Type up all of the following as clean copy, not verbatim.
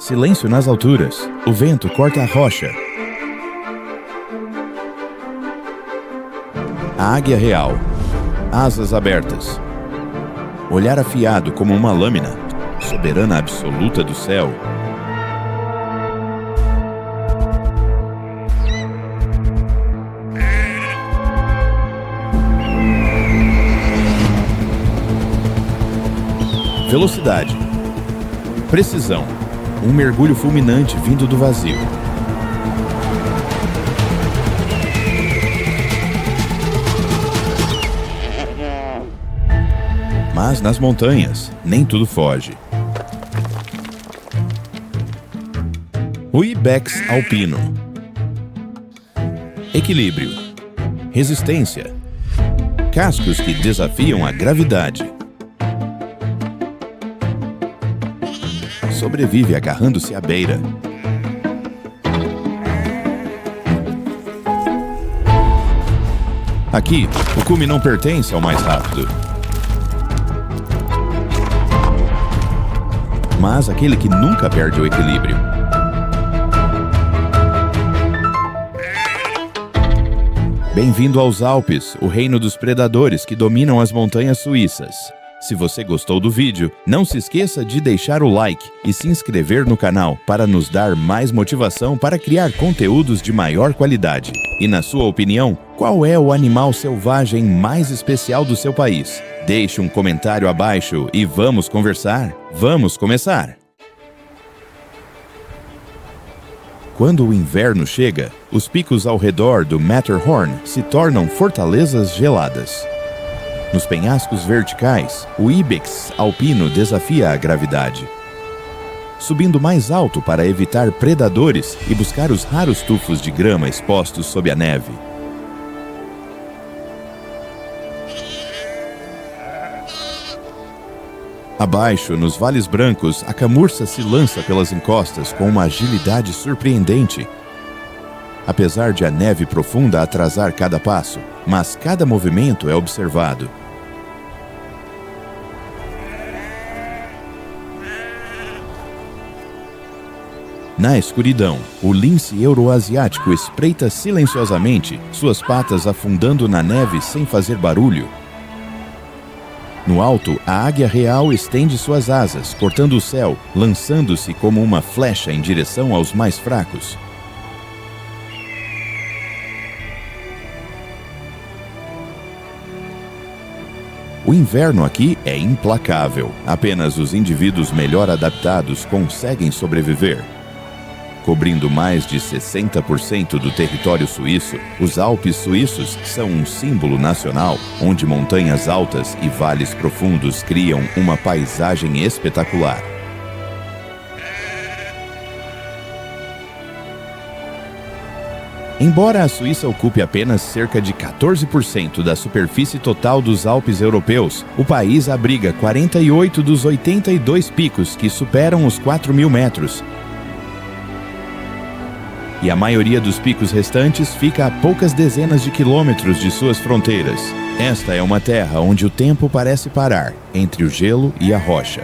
silêncio nas alturas. O vento corta a rocha. A águia real. Asas abertas. Olhar afiado como uma lâmina. Soberana absoluta do céu. Velocidade. Precisão. Um mergulho fulminante vindo do vazio. Mas nas montanhas, nem tudo foge. O Ibex alpino. Equilíbrio. Resistência. Cascos que desafiam a gravidade. Sobrevive agarrando-se à beira. Aqui, o cume não pertence ao mais rápido, mas aquele que nunca perde o equilíbrio. Bem-vindo aos Alpes, o reino dos predadores que dominam as montanhas suíças. Se você gostou do vídeo, não se esqueça de deixar o like e se inscrever no canal para nos dar mais motivação para criar conteúdos de maior qualidade. E na sua opinião, qual é o animal selvagem mais especial do seu país? Deixe um comentário abaixo e vamos conversar. Vamos começar! Quando o inverno chega, os picos ao redor do Matterhorn se tornam fortalezas geladas. Nos penhascos verticais, o Ibex alpino desafia a gravidade, subindo mais alto para evitar predadores e buscar os raros tufos de grama expostos sob a neve. Abaixo, nos vales brancos, a camurça se lança pelas encostas com uma agilidade surpreendente. Apesar de a neve profunda atrasar cada passo, mas cada movimento é observado. Na escuridão, o lince euroasiático espreita silenciosamente, suas patas afundando na neve sem fazer barulho. No alto, a águia real estende suas asas, cortando o céu, lançando-se como uma flecha em direção aos mais fracos. O inverno aqui é implacável. Apenas os indivíduos melhor adaptados conseguem sobreviver. Cobrindo mais de 60% do território suíço, os Alpes suíços são um símbolo nacional, onde montanhas altas e vales profundos criam uma paisagem espetacular. Embora a Suíça ocupe apenas cerca de 14% da superfície total dos Alpes europeus, o país abriga 48 dos 82 picos que superam os 4.000 metros. E a maioria dos picos restantes fica a poucas dezenas de quilômetros de suas fronteiras. Esta é uma terra onde o tempo parece parar, entre o gelo e a rocha.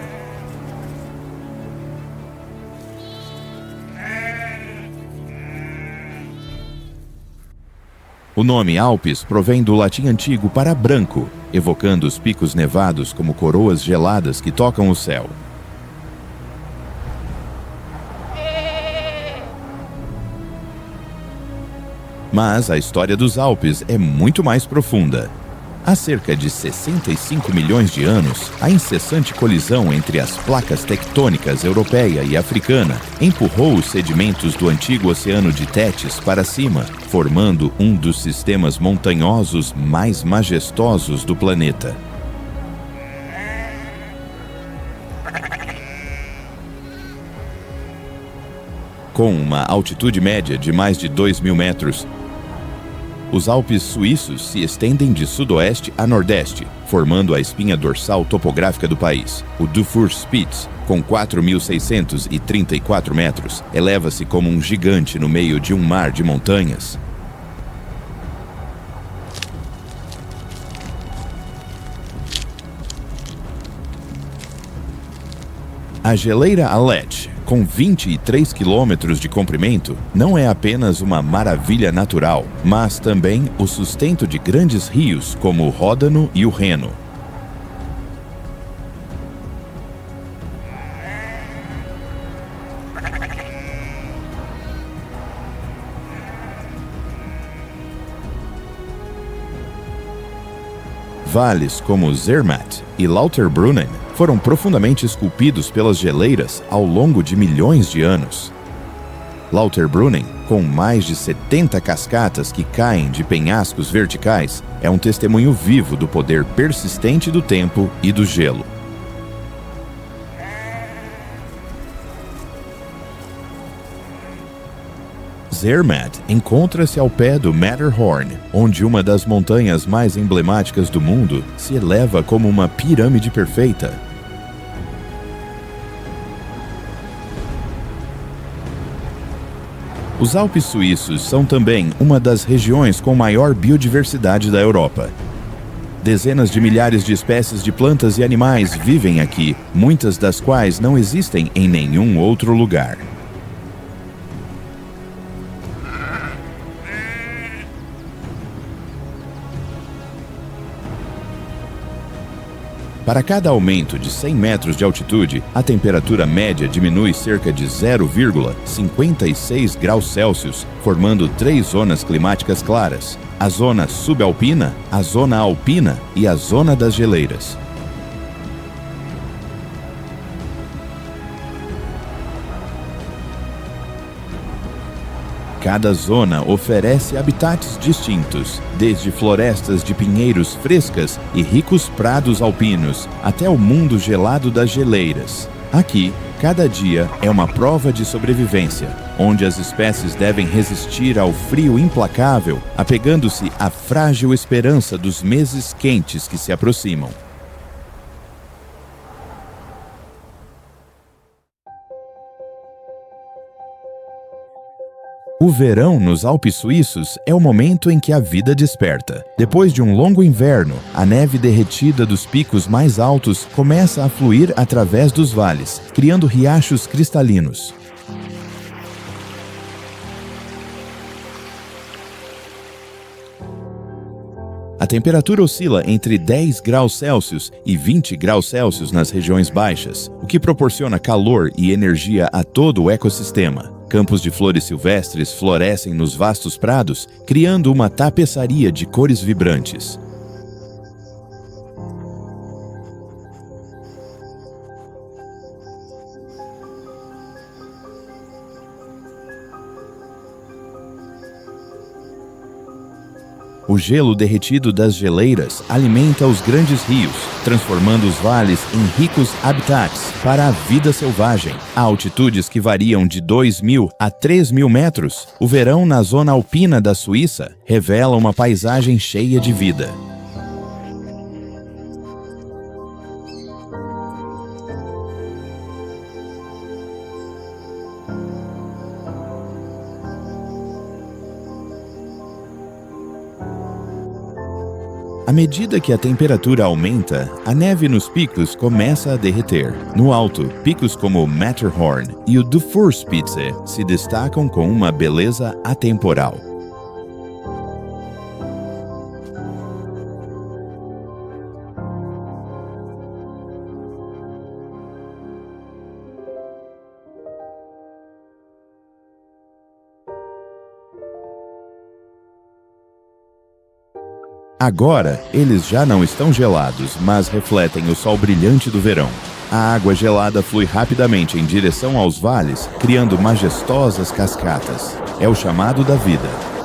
O nome Alpes provém do latim antigo para branco, evocando os picos nevados como coroas geladas que tocam o céu. Mas a história dos Alpes é muito mais profunda. Há cerca de 65 milhões de anos, a incessante colisão entre as placas tectônicas europeia e africana empurrou os sedimentos do antigo oceano de Tétis para cima, formando um dos sistemas montanhosos mais majestosos do planeta. Com uma altitude média de mais de 2.000 metros, os Alpes suíços se estendem de sudoeste a nordeste, formando a espinha dorsal topográfica do país. O Dufourspitz, com 4.634 metros, eleva-se como um gigante no meio de um mar de montanhas. A geleira Aletsch, com 23 quilômetros de comprimento, não é apenas uma maravilha natural, mas também o sustento de grandes rios como o Ródano e o Reno. Vales como Zermatt e Lauterbrunnen foram profundamente esculpidos pelas geleiras ao longo de milhões de anos. Lauterbrunnen, com mais de 70 cascatas que caem de penhascos verticais, é um testemunho vivo do poder persistente do tempo e do gelo. Zermatt encontra-se ao pé do Matterhorn, onde uma das montanhas mais emblemáticas do mundo se eleva como uma pirâmide perfeita. Os Alpes suíços são também uma das regiões com maior biodiversidade da Europa. Dezenas de milhares de espécies de plantas e animais vivem aqui, muitas das quais não existem em nenhum outro lugar. Para cada aumento de 100 metros de altitude, a temperatura média diminui cerca de 0,56 graus Celsius, formando 3 zonas climáticas claras: a zona subalpina, a zona alpina e a zona das geleiras. Cada zona oferece habitats distintos, desde florestas de pinheiros frescas e ricos prados alpinos, até o mundo gelado das geleiras. Aqui, cada dia é uma prova de sobrevivência, onde as espécies devem resistir ao frio implacável, apegando-se à frágil esperança dos meses quentes que se aproximam. O verão nos Alpes suíços é o momento em que a vida desperta. Depois de um longo inverno, a neve derretida dos picos mais altos começa a fluir através dos vales, criando riachos cristalinos. A temperatura oscila entre 10 graus Celsius e 20 graus Celsius nas regiões baixas, o que proporciona calor e energia a todo o ecossistema. Campos de flores silvestres florescem nos vastos prados, criando uma tapeçaria de cores vibrantes. O gelo derretido das geleiras alimenta os grandes rios, transformando os vales em ricos habitats para a vida selvagem. A altitudes que variam de 2.000 a 3.000 metros, o verão na zona alpina da Suíça revela uma paisagem cheia de vida. À medida que a temperatura aumenta, a neve nos picos começa a derreter. No alto, picos como o Matterhorn e o Dufourspitze se destacam com uma beleza atemporal. Agora, eles já não estão gelados, mas refletem o sol brilhante do verão. A água gelada flui rapidamente em direção aos vales, criando majestosas cascatas. É o chamado da vida.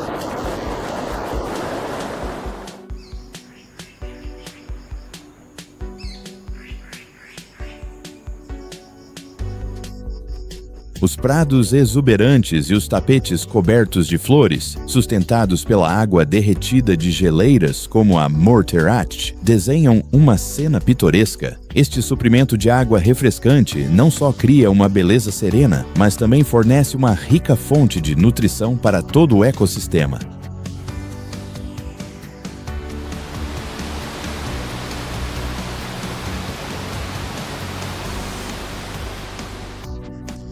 Os prados exuberantes e os tapetes cobertos de flores, sustentados pela água derretida de geleiras como a Morteratsch, desenham uma cena pitoresca. Este suprimento de água refrescante não só cria uma beleza serena, mas também fornece uma rica fonte de nutrição para todo o ecossistema.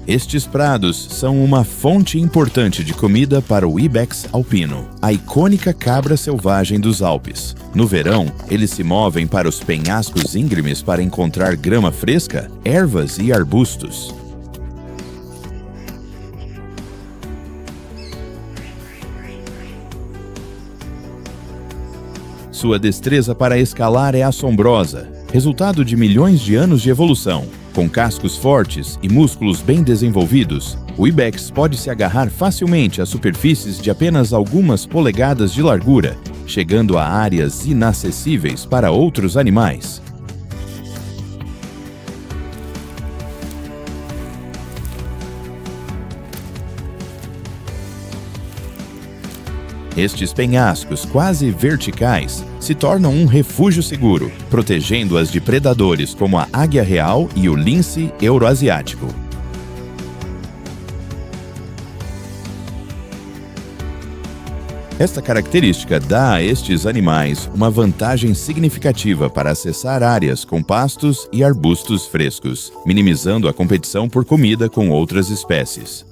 Estes prados são uma fonte importante de comida para o ibex alpino, a icônica cabra selvagem dos Alpes. No verão, eles se movem para os penhascos íngremes para encontrar grama fresca, ervas e arbustos. Sua destreza para escalar é assombrosa, resultado de milhões de anos de evolução. Com cascos fortes e músculos bem desenvolvidos, o ibex pode se agarrar facilmente a superfícies de apenas algumas polegadas de largura, chegando a áreas inacessíveis para outros animais. Estes penhascos quase verticais se tornam um refúgio seguro, protegendo-as de predadores como a águia real e o lince euroasiático. Esta característica dá a estes animais uma vantagem significativa para acessar áreas com pastos e arbustos frescos, minimizando a competição por comida com outras espécies.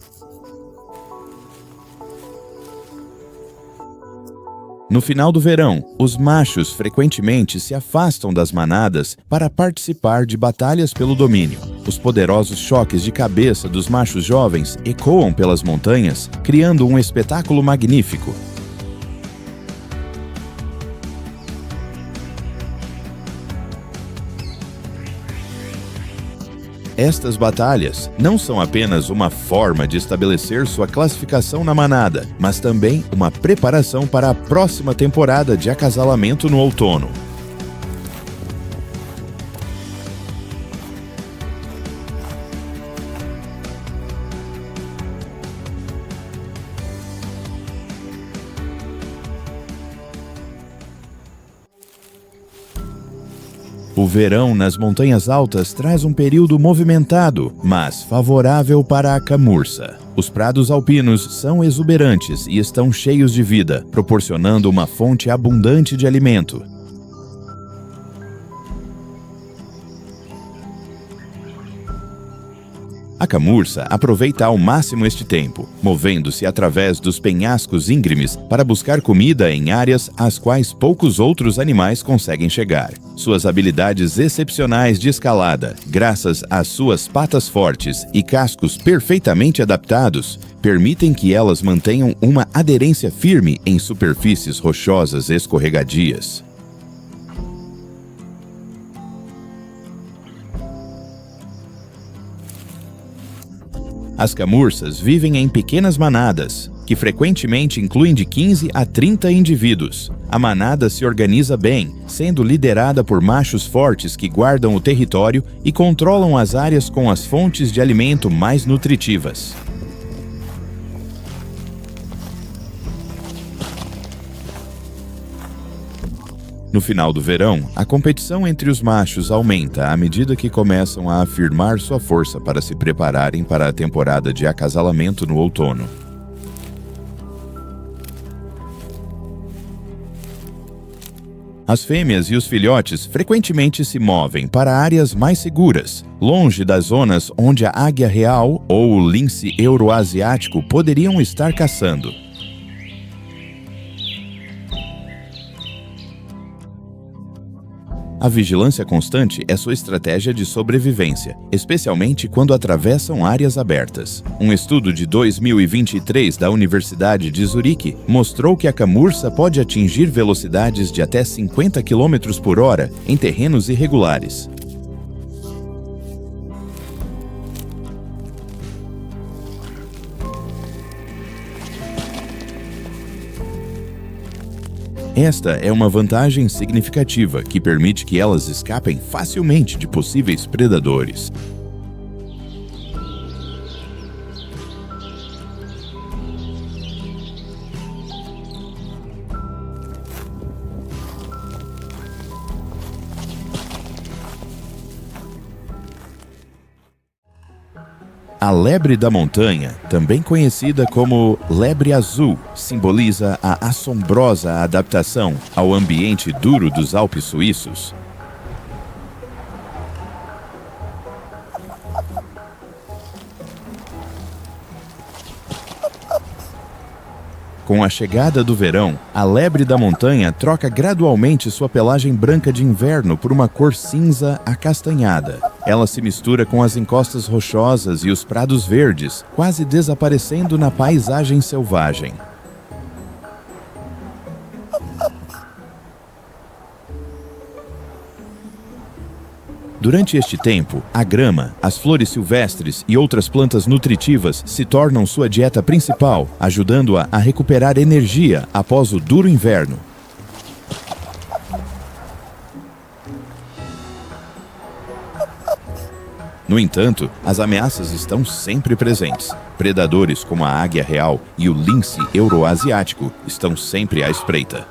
No final do verão, os machos frequentemente se afastam das manadas para participar de batalhas pelo domínio. Os poderosos choques de cabeça dos machos jovens ecoam pelas montanhas, criando um espetáculo magnífico. Estas batalhas não são apenas uma forma de estabelecer sua classificação na manada, mas também uma preparação para a próxima temporada de acasalamento no outono. O verão nas montanhas altas traz um período movimentado, mas favorável para a camurça. Os prados alpinos são exuberantes e estão cheios de vida, proporcionando uma fonte abundante de alimento. A camurça aproveita ao máximo este tempo, movendo-se através dos penhascos íngremes para buscar comida em áreas às quais poucos outros animais conseguem chegar. Suas habilidades excepcionais de escalada, graças às suas patas fortes e cascos perfeitamente adaptados, permitem que elas mantenham uma aderência firme em superfícies rochosas escorregadias. As camurças vivem em pequenas manadas, que frequentemente incluem de 15 a 30 indivíduos. A manada se organiza bem, sendo liderada por machos fortes que guardam o território e controlam as áreas com as fontes de alimento mais nutritivas. No final do verão, a competição entre os machos aumenta à medida que começam a afirmar sua força para se prepararem para a temporada de acasalamento no outono. As fêmeas e os filhotes frequentemente se movem para áreas mais seguras, longe das zonas onde a águia real ou o lince euroasiático poderiam estar caçando. A vigilância constante é sua estratégia de sobrevivência, especialmente quando atravessam áreas abertas. Um estudo de 2023 da Universidade de Zurique mostrou que a camurça pode atingir velocidades de até 50 km por hora em terrenos irregulares. Esta é uma vantagem significativa que permite que elas escapem facilmente de possíveis predadores. A lebre da montanha, também conhecida como lebre azul, simboliza a assombrosa adaptação ao ambiente duro dos Alpes suíços. Com a chegada do verão, a lebre da montanha troca gradualmente sua pelagem branca de inverno por uma cor cinza acastanhada. Ela se mistura com as encostas rochosas e os prados verdes, quase desaparecendo na paisagem selvagem. Durante este tempo, a grama, as flores silvestres e outras plantas nutritivas se tornam sua dieta principal, ajudando-a a recuperar energia após o duro inverno. No entanto, as ameaças estão sempre presentes. Predadores como a águia real e o lince euroasiático estão sempre à espreita.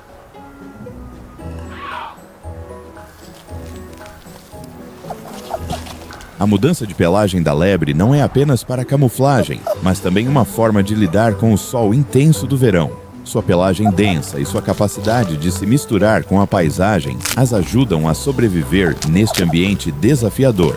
A mudança de pelagem da lebre não é apenas para camuflagem, mas também uma forma de lidar com o sol intenso do verão. Sua pelagem densa e sua capacidade de se misturar com a paisagem as ajudam a sobreviver neste ambiente desafiador.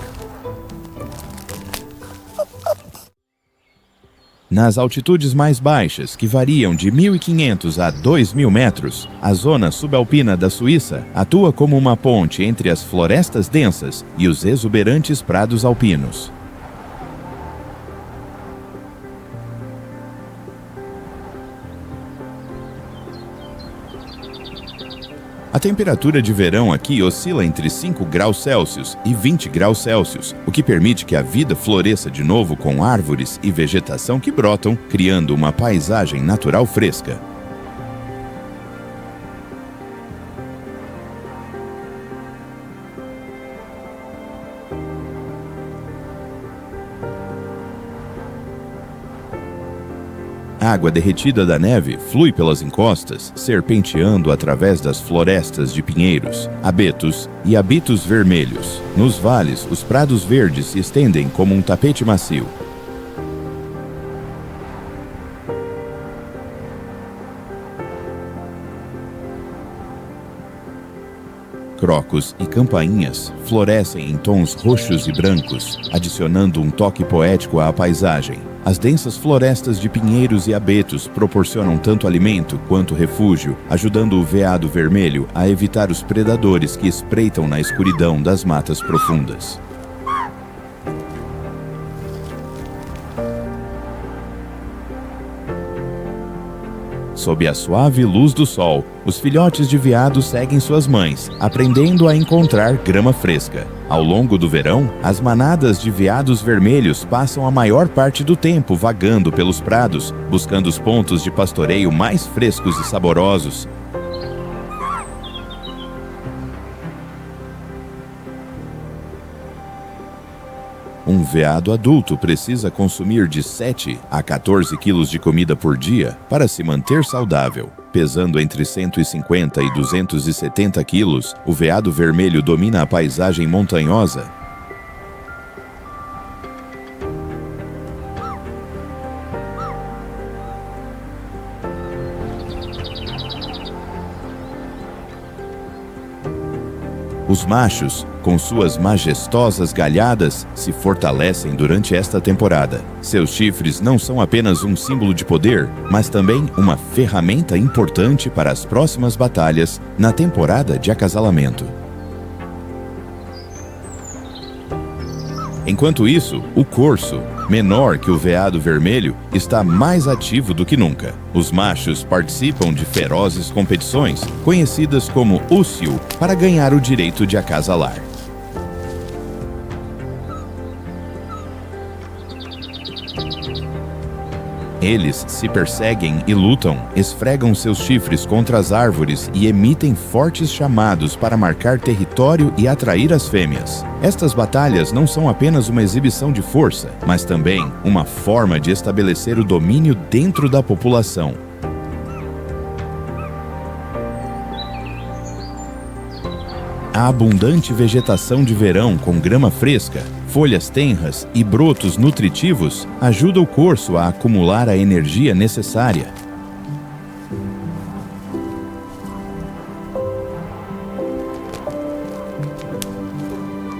Nas altitudes mais baixas, que variam de 1.500 a 2.000 metros, a zona subalpina da Suíça atua como uma ponte entre as florestas densas e os exuberantes prados alpinos. A temperatura de verão aqui oscila entre 5 graus Celsius e 20 graus Celsius, o que permite que a vida floresça de novo com árvores e vegetação que brotam, criando uma paisagem natural fresca. A água derretida da neve flui pelas encostas, serpenteando através das florestas de pinheiros, abetos e abitos vermelhos. Nos vales, os prados verdes se estendem como um tapete macio. Crocos e campainhas florescem em tons roxos e brancos, adicionando um toque poético à paisagem. As densas florestas de pinheiros e abetos proporcionam tanto alimento quanto refúgio, ajudando o veado vermelho a evitar os predadores que espreitam na escuridão das matas profundas. Sob a suave luz do sol, os filhotes de veado seguem suas mães, aprendendo a encontrar grama fresca. Ao longo do verão, as manadas de veados vermelhos passam a maior parte do tempo vagando pelos prados, buscando os pontos de pastoreio mais frescos e saborosos. Um veado adulto precisa consumir de 7 a 14 quilos de comida por dia para se manter saudável. Pesando entre 150 e 270 quilos, o veado vermelho domina a paisagem montanhosa. Os machos, com suas majestosas galhadas, se fortalecem durante esta temporada. Seus chifres não são apenas um símbolo de poder, mas também uma ferramenta importante para as próximas batalhas na temporada de acasalamento. Enquanto isso, o corso, menor que o veado vermelho, está mais ativo do que nunca. Os machos participam de ferozes competições, conhecidas como úcio, para ganhar o direito de acasalar. Eles se perseguem e lutam, esfregam seus chifres contra as árvores e emitem fortes chamados para marcar território e atrair as fêmeas. Estas batalhas não são apenas uma exibição de força, mas também uma forma de estabelecer o domínio dentro da população. A abundante vegetação de verão com grama fresca, folhas tenras e brotos nutritivos ajuda o corso a acumular a energia necessária.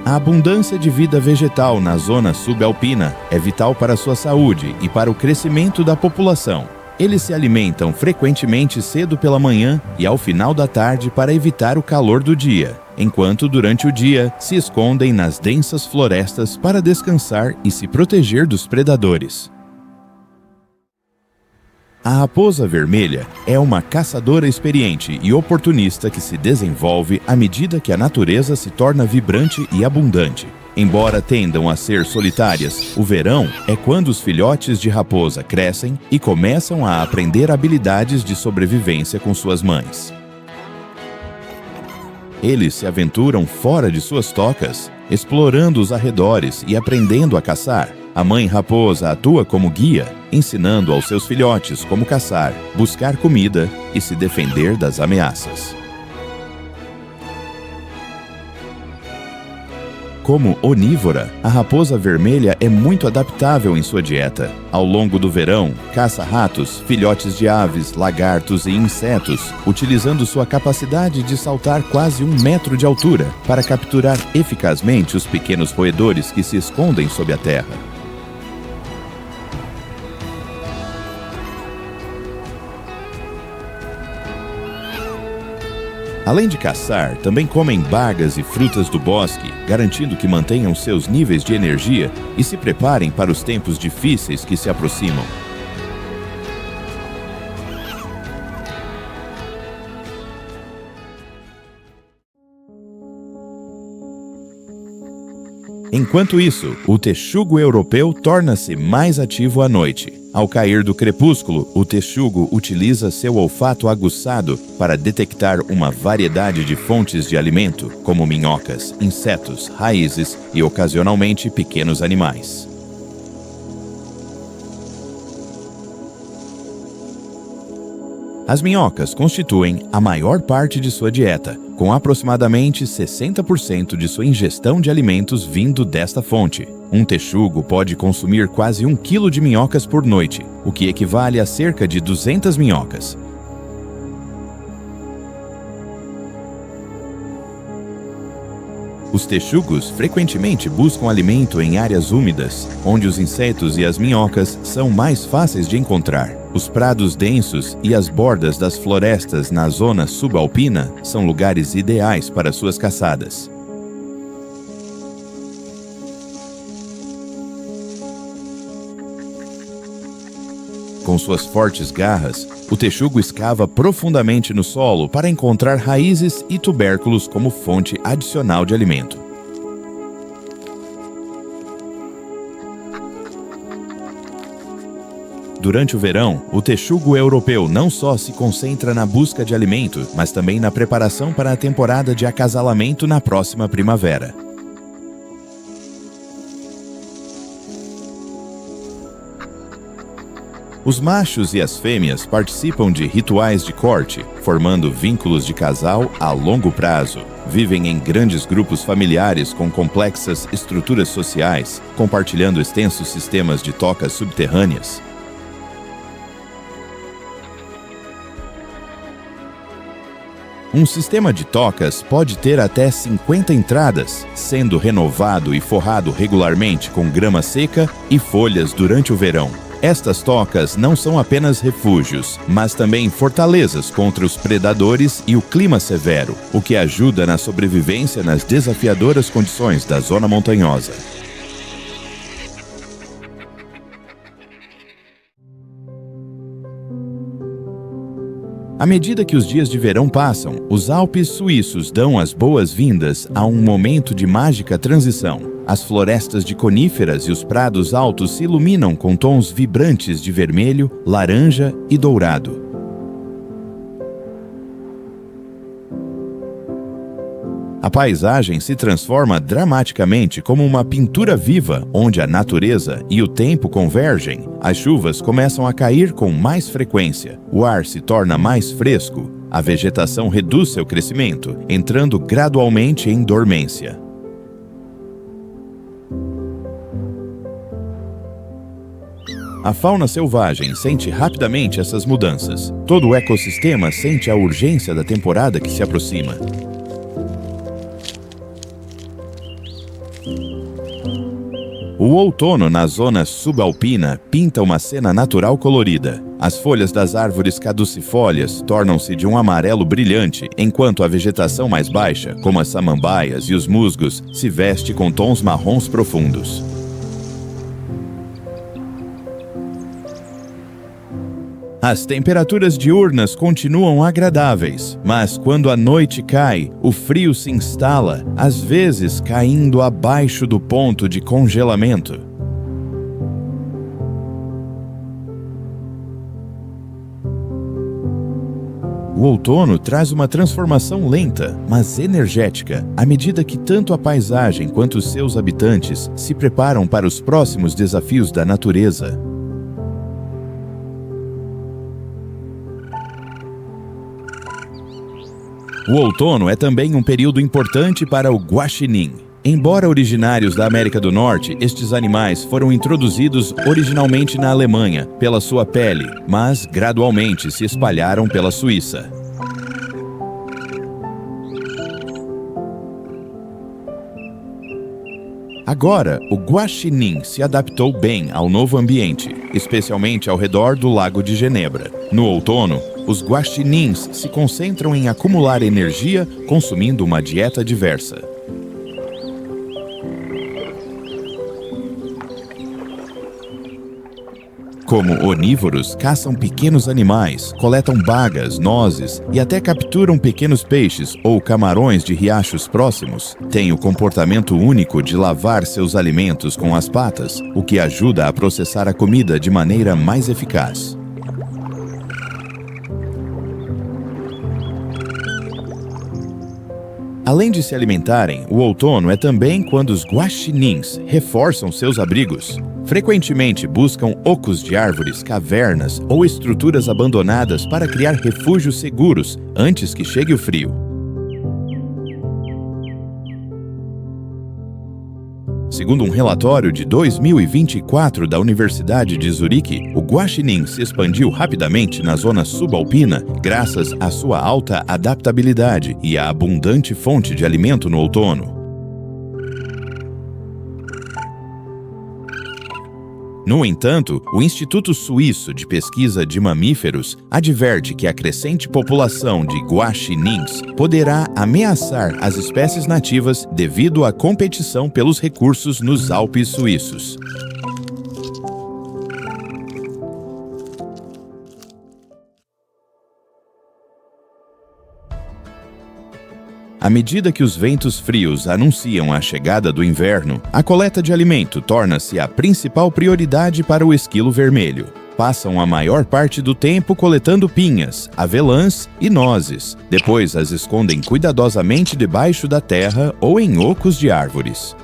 A abundância de vida vegetal na zona subalpina é vital para a sua saúde e para o crescimento da população. Eles se alimentam frequentemente cedo pela manhã e ao final da tarde para evitar o calor do dia, enquanto durante o dia se escondem nas densas florestas para descansar e se proteger dos predadores. A raposa vermelha é uma caçadora experiente e oportunista que se desenvolve à medida que a natureza se torna vibrante e abundante. Embora tendam a ser solitárias, o verão é quando os filhotes de raposa crescem e começam a aprender habilidades de sobrevivência com suas mães. Eles se aventuram fora de suas tocas, explorando os arredores e aprendendo a caçar. A mãe raposa atua como guia, ensinando aos seus filhotes como caçar, buscar comida e se defender das ameaças. Como onívora, a raposa vermelha é muito adaptável em sua dieta. Ao longo do verão, caça ratos, filhotes de aves, lagartos e insetos, utilizando sua capacidade de saltar quase 1 metro de altura para capturar eficazmente os pequenos roedores que se escondem sob a terra. Além de caçar, também comem bagas e frutas do bosque, garantindo que mantenham seus níveis de energia e se preparem para os tempos difíceis que se aproximam. Enquanto isso, o texugo europeu torna-se mais ativo à noite. Ao cair do crepúsculo, o texugo utiliza seu olfato aguçado para detectar uma variedade de fontes de alimento, como minhocas, insetos, raízes e, ocasionalmente, pequenos animais. As minhocas constituem a maior parte de sua dieta, com aproximadamente 60% de sua ingestão de alimentos vindo desta fonte. Um texugo pode consumir quase 1 quilo de minhocas por noite, o que equivale a cerca de 200 minhocas. Os texugos frequentemente buscam alimento em áreas úmidas, onde os insetos e as minhocas são mais fáceis de encontrar. Os prados densos e as bordas das florestas na zona subalpina são lugares ideais para suas caçadas. Com suas fortes garras, o texugo escava profundamente no solo para encontrar raízes e tubérculos como fonte adicional de alimento. Durante o verão, o texugo europeu não só se concentra na busca de alimento, mas também na preparação para a temporada de acasalamento na próxima primavera. Os machos e as fêmeas participam de rituais de corte, formando vínculos de casal a longo prazo. Vivem em grandes grupos familiares com complexas estruturas sociais, compartilhando extensos sistemas de tocas subterrâneas. Um sistema de tocas pode ter até 50 entradas, sendo renovado e forrado regularmente com grama seca e folhas durante o verão. Estas tocas não são apenas refúgios, mas também fortalezas contra os predadores e o clima severo, o que ajuda na sobrevivência nas desafiadoras condições da zona montanhosa. À medida que os dias de verão passam, os Alpes suíços dão as boas-vindas a um momento de mágica transição. As florestas de coníferas e os prados altos se iluminam com tons vibrantes de vermelho, laranja e dourado. A paisagem se transforma dramaticamente como uma pintura viva, onde a natureza e o tempo convergem. As chuvas começam a cair com mais frequência, o ar se torna mais fresco, a vegetação reduz seu crescimento, entrando gradualmente em dormência. A fauna selvagem sente rapidamente essas mudanças. Todo o ecossistema sente a urgência da temporada que se aproxima. O outono na zona subalpina pinta uma cena natural colorida. As folhas das árvores caducifólias tornam-se de um amarelo brilhante, enquanto a vegetação mais baixa, como as samambaias e os musgos, se veste com tons marrons profundos. As temperaturas diurnas continuam agradáveis, mas quando a noite cai, o frio se instala, às vezes caindo abaixo do ponto de congelamento. O outono traz uma transformação lenta, mas energética, à medida que tanto a paisagem quanto os seus habitantes se preparam para os próximos desafios da natureza. O outono é também um período importante para o guaxinim. Embora originários da América do Norte, estes animais foram introduzidos originalmente na Alemanha pela sua pele, mas gradualmente se espalharam pela Suíça. Agora, o guaxinim se adaptou bem ao novo ambiente, especialmente ao redor do Lago de Genebra. No outono, os guaxinins se concentram em acumular energia consumindo uma dieta diversa. Como onívoros, caçam pequenos animais, coletam bagas, nozes e até capturam pequenos peixes ou camarões de riachos próximos. Têm o comportamento único de lavar seus alimentos com as patas, o que ajuda a processar a comida de maneira mais eficaz. Além de se alimentarem, o outono é também quando os guaxinins reforçam seus abrigos. Frequentemente buscam ocos de árvores, cavernas ou estruturas abandonadas para criar refúgios seguros antes que chegue o frio. Segundo um relatório de 2024 da Universidade de Zurique, o guaxinim se expandiu rapidamente na zona subalpina graças à sua alta adaptabilidade e à abundante fonte de alimento no outono. No entanto, o Instituto Suíço de Pesquisa de Mamíferos adverte que a crescente população de guaxinins poderá ameaçar as espécies nativas devido à competição pelos recursos nos Alpes suíços. À medida que os ventos frios anunciam a chegada do inverno, a coleta de alimento torna-se a principal prioridade para o esquilo vermelho. Passam a maior parte do tempo coletando pinhas, avelãs e nozes. Depois as escondem cuidadosamente debaixo da terra ou em ocos de árvores.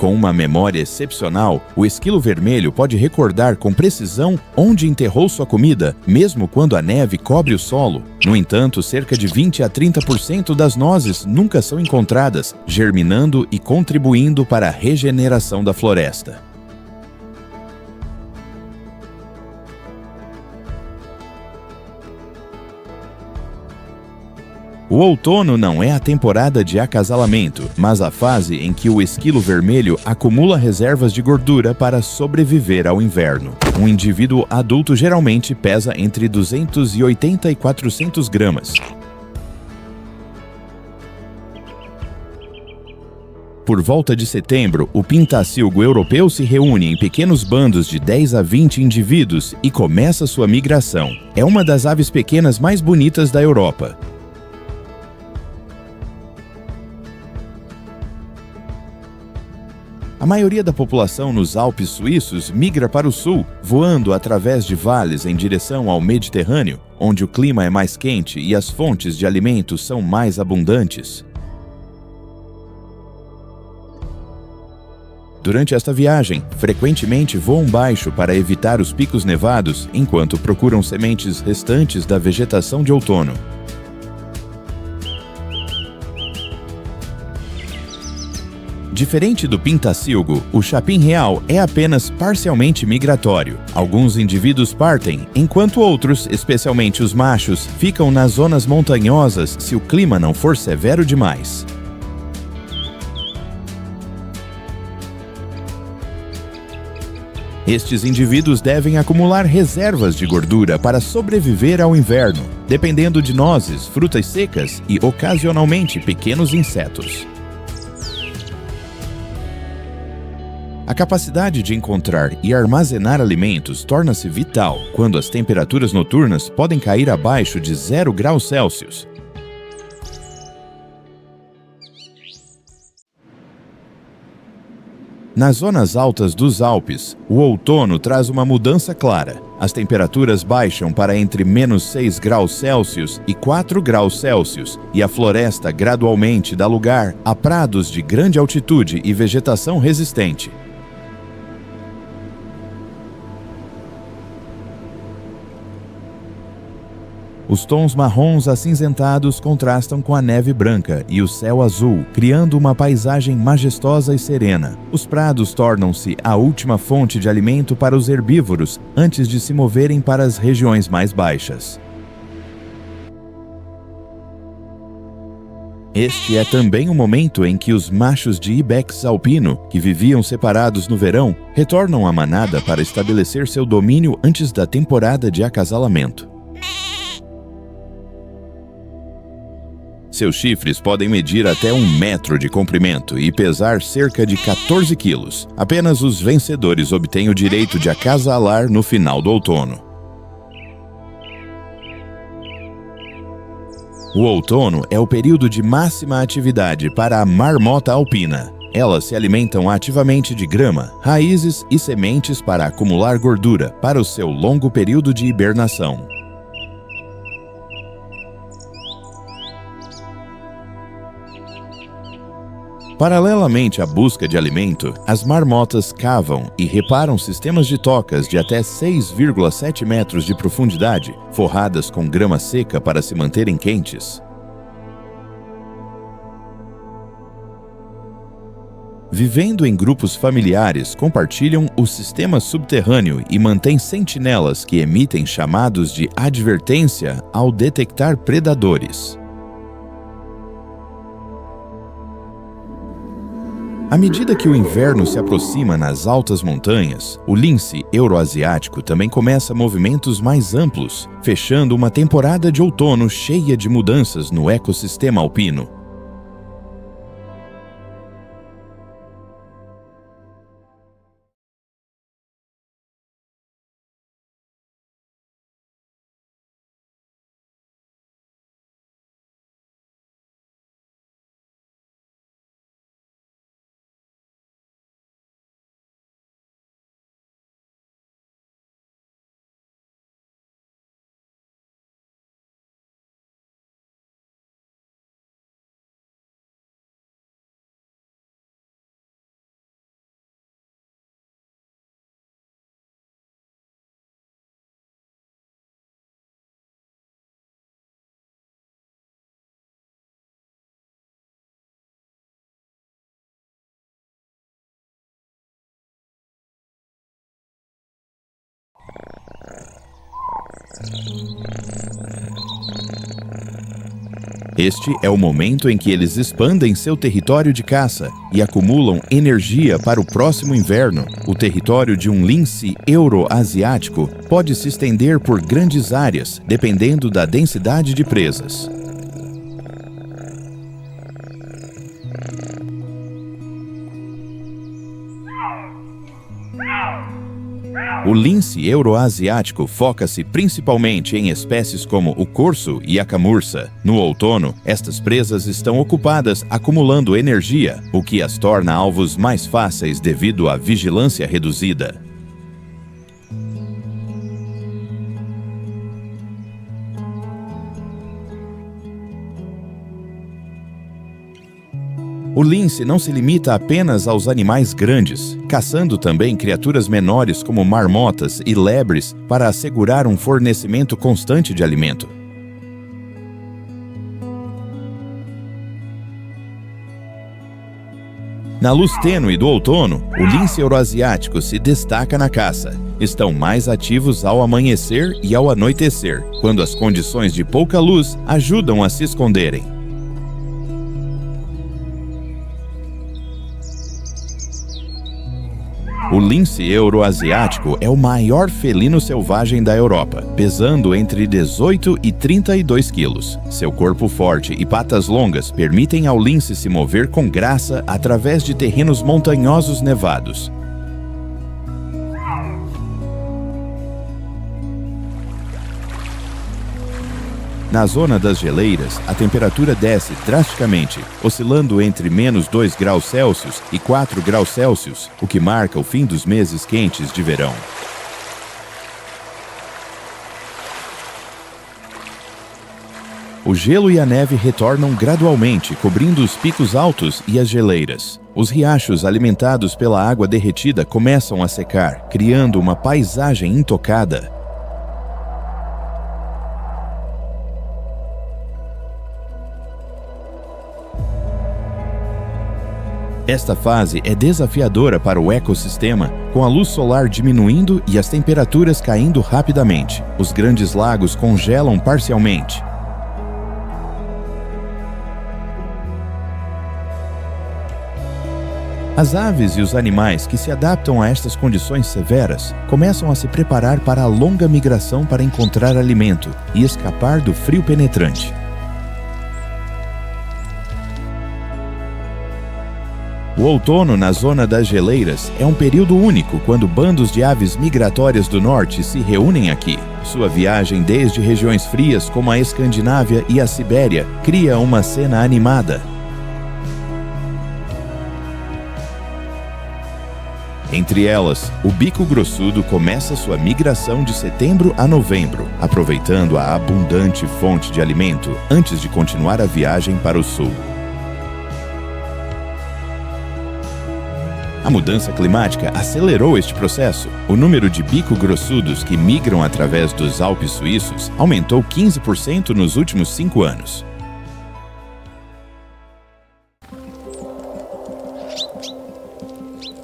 Com uma memória excepcional, o esquilo vermelho pode recordar com precisão onde enterrou sua comida, mesmo quando a neve cobre o solo. No entanto, cerca de 20 a 30% das nozes nunca são encontradas, germinando e contribuindo para a regeneração da floresta. O outono não é a temporada de acasalamento, mas a fase em que o esquilo vermelho acumula reservas de gordura para sobreviver ao inverno. Um indivíduo adulto geralmente pesa entre 280 e 400 gramas. Por volta de setembro, o pintacilgo europeu se reúne em pequenos bandos de 10 a 20 indivíduos e começa sua migração. É uma das aves pequenas mais bonitas da Europa. A maioria da população nos Alpes suíços migra para o sul, voando através de vales em direção ao Mediterrâneo, onde o clima é mais quente e as fontes de alimentos são mais abundantes. Durante esta viagem, frequentemente voam baixo para evitar os picos nevados, enquanto procuram sementes restantes da vegetação de outono. Diferente do pintacilgo, o chapim-real é apenas parcialmente migratório. Alguns indivíduos partem, enquanto outros, especialmente os machos, ficam nas zonas montanhosas se o clima não for severo demais. Estes indivíduos devem acumular reservas de gordura para sobreviver ao inverno, dependendo de nozes, frutas secas e, ocasionalmente, pequenos insetos. A capacidade de encontrar e armazenar alimentos torna-se vital quando as temperaturas noturnas podem cair abaixo de 0 graus Celsius. Nas zonas altas dos Alpes, o outono traz uma mudança clara. As temperaturas baixam para entre -6 graus Celsius e 4 graus Celsius, e a floresta gradualmente dá lugar a prados de grande altitude e vegetação resistente. Os tons marrons acinzentados contrastam com a neve branca e o céu azul, criando uma paisagem majestosa e serena. Os prados tornam-se a última fonte de alimento para os herbívoros antes de se moverem para as regiões mais baixas. Este é também o momento em que os machos de ibex alpino, que viviam separados no verão, retornam à manada para estabelecer seu domínio antes da temporada de acasalamento. Seus chifres podem medir até 1 metro de comprimento e pesar cerca de 14 quilos. Apenas os vencedores obtêm o direito de acasalar no final do outono. O outono é o período de máxima atividade para a marmota alpina. Elas se alimentam ativamente de grama, raízes e sementes para acumular gordura para o seu longo período de hibernação. Paralelamente à busca de alimento, as marmotas cavam e reparam sistemas de tocas de até 6,7 metros de profundidade, forradas com grama seca para se manterem quentes. Vivendo em grupos familiares, compartilham o sistema subterrâneo e mantêm sentinelas que emitem chamados de advertência ao detectar predadores. À medida que o inverno se aproxima nas altas montanhas, o lince euroasiático também começa movimentos mais amplos, fechando uma temporada de outono cheia de mudanças no ecossistema alpino. Este é o momento em que eles expandem seu território de caça e acumulam energia para o próximo inverno. O território de um lince euroasiático pode se estender por grandes áreas, dependendo da densidade de presas. O lince euroasiático foca-se principalmente em espécies como o corso e a camurça. No outono, estas presas estão ocupadas acumulando energia, o que as torna alvos mais fáceis devido à vigilância reduzida. O lince não se limita apenas aos animais grandes, caçando também criaturas menores como marmotas e lebres para assegurar um fornecimento constante de alimento. Na luz tênue do outono, o lince euroasiático se destaca na caça. Estão mais ativos ao amanhecer e ao anoitecer, quando as condições de pouca luz ajudam a se esconderem. O lince euroasiático é o maior felino selvagem da Europa, pesando entre 18 e 32 quilos. Seu corpo forte e patas longas permitem ao lince se mover com graça através de terrenos montanhosos nevados. Na zona das geleiras, a temperatura desce drasticamente, oscilando entre menos 2 graus Celsius e 4 graus Celsius, o que marca o fim dos meses quentes de verão. O gelo e a neve retornam gradualmente, cobrindo os picos altos e as geleiras. Os riachos alimentados pela água derretida começam a secar, criando uma paisagem intocada. Esta fase é desafiadora para o ecossistema, com a luz solar diminuindo e as temperaturas caindo rapidamente. Os grandes lagos congelam parcialmente. As aves e os animais que se adaptam a estas condições severas começam a se preparar para a longa migração para encontrar alimento e escapar do frio penetrante. O outono na zona das geleiras é um período único quando bandos de aves migratórias do norte se reúnem aqui. Sua viagem desde regiões frias como a Escandinávia e a Sibéria cria uma cena animada. Entre elas, o bico grossudo começa sua migração de setembro a novembro, aproveitando a abundante fonte de alimento antes de continuar a viagem para o sul. A mudança climática acelerou este processo. O número de bico-grossudos que migram através dos Alpes suíços aumentou 15% nos últimos 5 anos.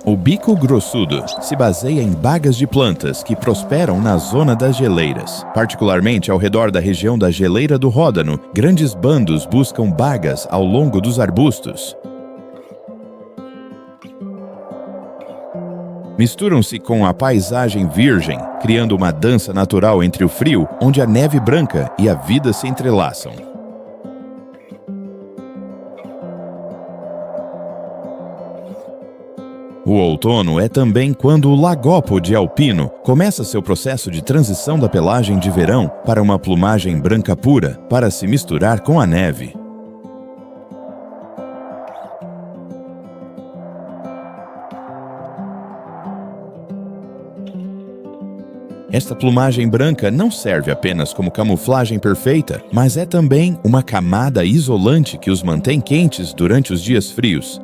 O bico grossudo se baseia em bagas de plantas que prosperam na zona das geleiras. Particularmente ao redor da região da geleira do Ródano, grandes bandos buscam bagas ao longo dos arbustos. Misturam-se com a paisagem virgem, criando uma dança natural entre o frio, onde a neve branca e a vida se entrelaçam. O outono é também quando o lagópode alpino começa seu processo de transição da pelagem de verão para uma plumagem branca pura, para se misturar com a neve. Esta plumagem branca não serve apenas como camuflagem perfeita, mas é também uma camada isolante que os mantém quentes durante os dias frios.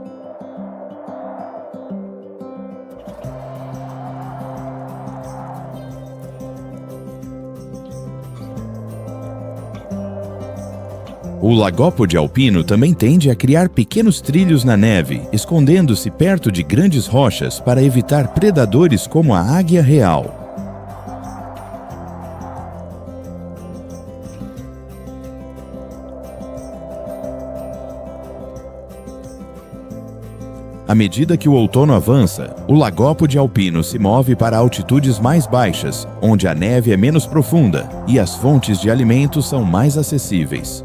O lagópode alpino também tende a criar pequenos trilhos na neve, escondendo-se perto de grandes rochas para evitar predadores como a águia real. À medida que o outono avança, o lagópode alpino se move para altitudes mais baixas, onde a neve é menos profunda e as fontes de alimento são mais acessíveis.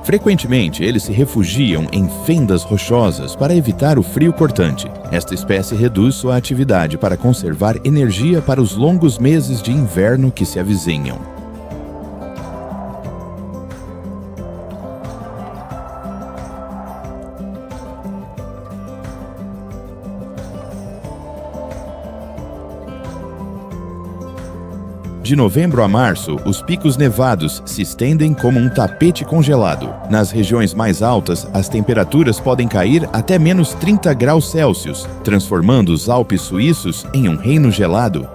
Frequentemente, eles se refugiam em fendas rochosas para evitar o frio cortante. Esta espécie reduz sua atividade para conservar energia para os longos meses de inverno que se avizinham. De novembro a março, os picos nevados se estendem como um tapete congelado. Nas regiões mais altas, as temperaturas podem cair até menos 30 graus Celsius, transformando os Alpes suíços em um reino gelado.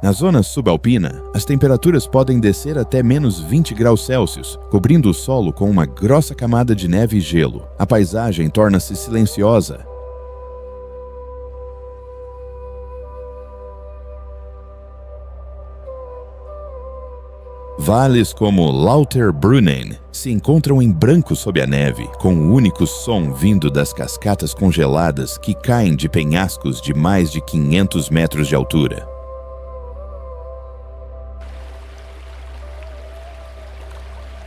Na zona subalpina, as temperaturas podem descer até menos 20 graus Celsius, cobrindo o solo com uma grossa camada de neve e gelo. A paisagem torna-se silenciosa. Vales como Lauterbrunnen se encontram em branco sob a neve, com o único som vindo das cascatas congeladas que caem de penhascos de mais de 500 metros de altura.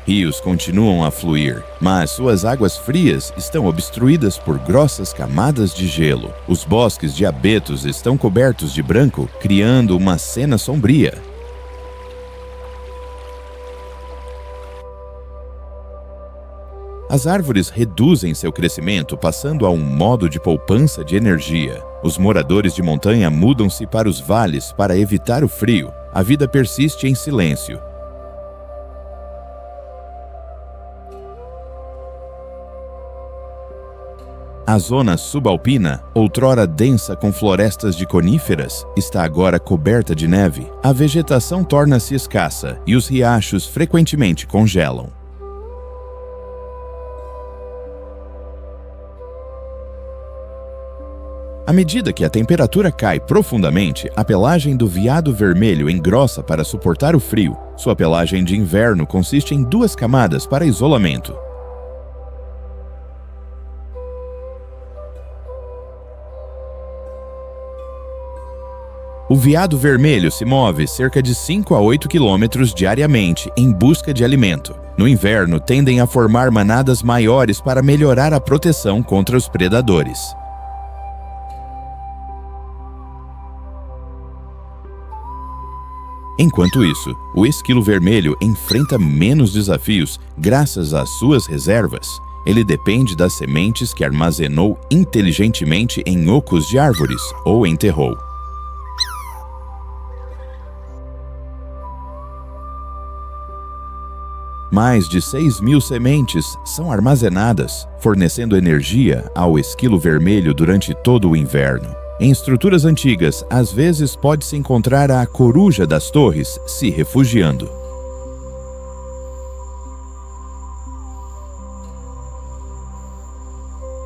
Rios continuam a fluir, mas suas águas frias estão obstruídas por grossas camadas de gelo. Os bosques de abetos estão cobertos de branco, criando uma cena sombria. As árvores reduzem seu crescimento, passando a um modo de poupança de energia. Os moradores de montanha mudam-se para os vales para evitar o frio. A vida persiste em silêncio. A zona subalpina, outrora densa com florestas de coníferas, está agora coberta de neve. A vegetação torna-se escassa e os riachos frequentemente congelam. À medida que a temperatura cai profundamente, a pelagem do veado vermelho engrossa para suportar o frio. Sua pelagem de inverno consiste em 2 camadas para isolamento. O veado vermelho se move cerca de 5 a 8 quilômetros diariamente em busca de alimento. No inverno, tendem a formar manadas maiores para melhorar a proteção contra os predadores. Enquanto isso, o esquilo vermelho enfrenta menos desafios graças às suas reservas. Ele depende das sementes que armazenou inteligentemente em ocos de árvores ou enterrou. Mais de 6.000 sementes são armazenadas, fornecendo energia ao esquilo vermelho durante todo o inverno. Em estruturas antigas, às vezes pode-se encontrar a coruja das torres se refugiando.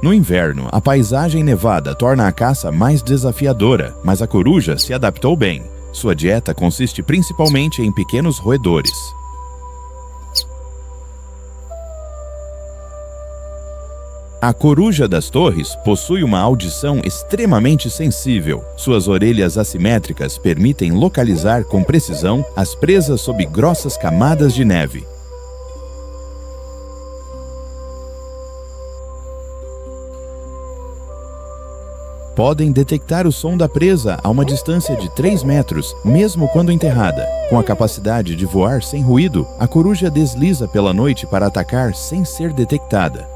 No inverno, a paisagem nevada torna a caça mais desafiadora, mas a coruja se adaptou bem. Sua dieta consiste principalmente em pequenos roedores. A coruja das torres possui uma audição extremamente sensível. Suas orelhas assimétricas permitem localizar com precisão as presas sob grossas camadas de neve. Podem detectar o som da presa a uma distância de 3 metros, mesmo quando enterrada. Com a capacidade de voar sem ruído, a coruja desliza pela noite para atacar sem ser detectada.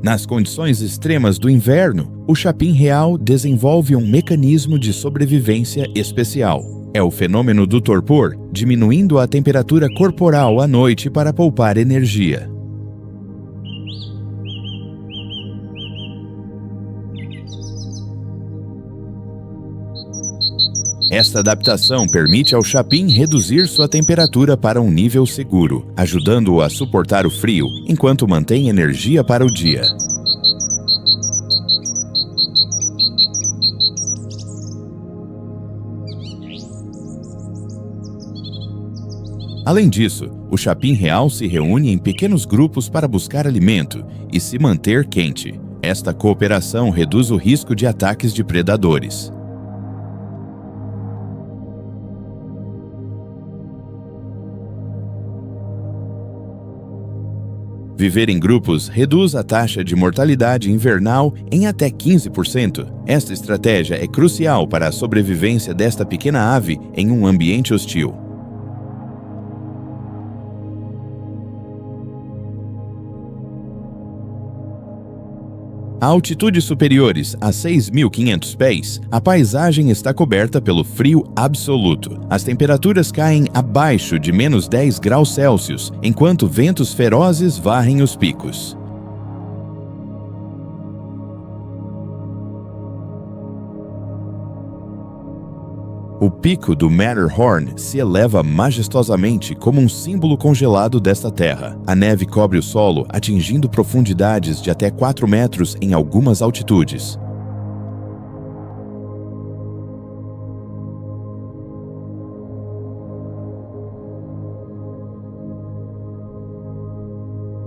Nas condições extremas do inverno, o chapim real desenvolve um mecanismo de sobrevivência especial. É o fenômeno do torpor, diminuindo a temperatura corporal à noite para poupar energia. Esta adaptação permite ao chapim reduzir sua temperatura para um nível seguro, ajudando-o a suportar o frio enquanto mantém energia para o dia. Além disso, o chapim real se reúne em pequenos grupos para buscar alimento e se manter quente. Esta cooperação reduz o risco de ataques de predadores. Viver em grupos reduz a taxa de mortalidade invernal em até 15%. Esta estratégia é crucial para a sobrevivência desta pequena ave em um ambiente hostil. A altitudes superiores a 6.500 pés, a paisagem está coberta pelo frio absoluto. As temperaturas caem abaixo de menos 10 graus Celsius, enquanto ventos ferozes varrem os picos. O pico do Matterhorn se eleva majestosamente como um símbolo congelado desta terra. A neve cobre o solo, atingindo profundidades de até 4 metros em algumas altitudes.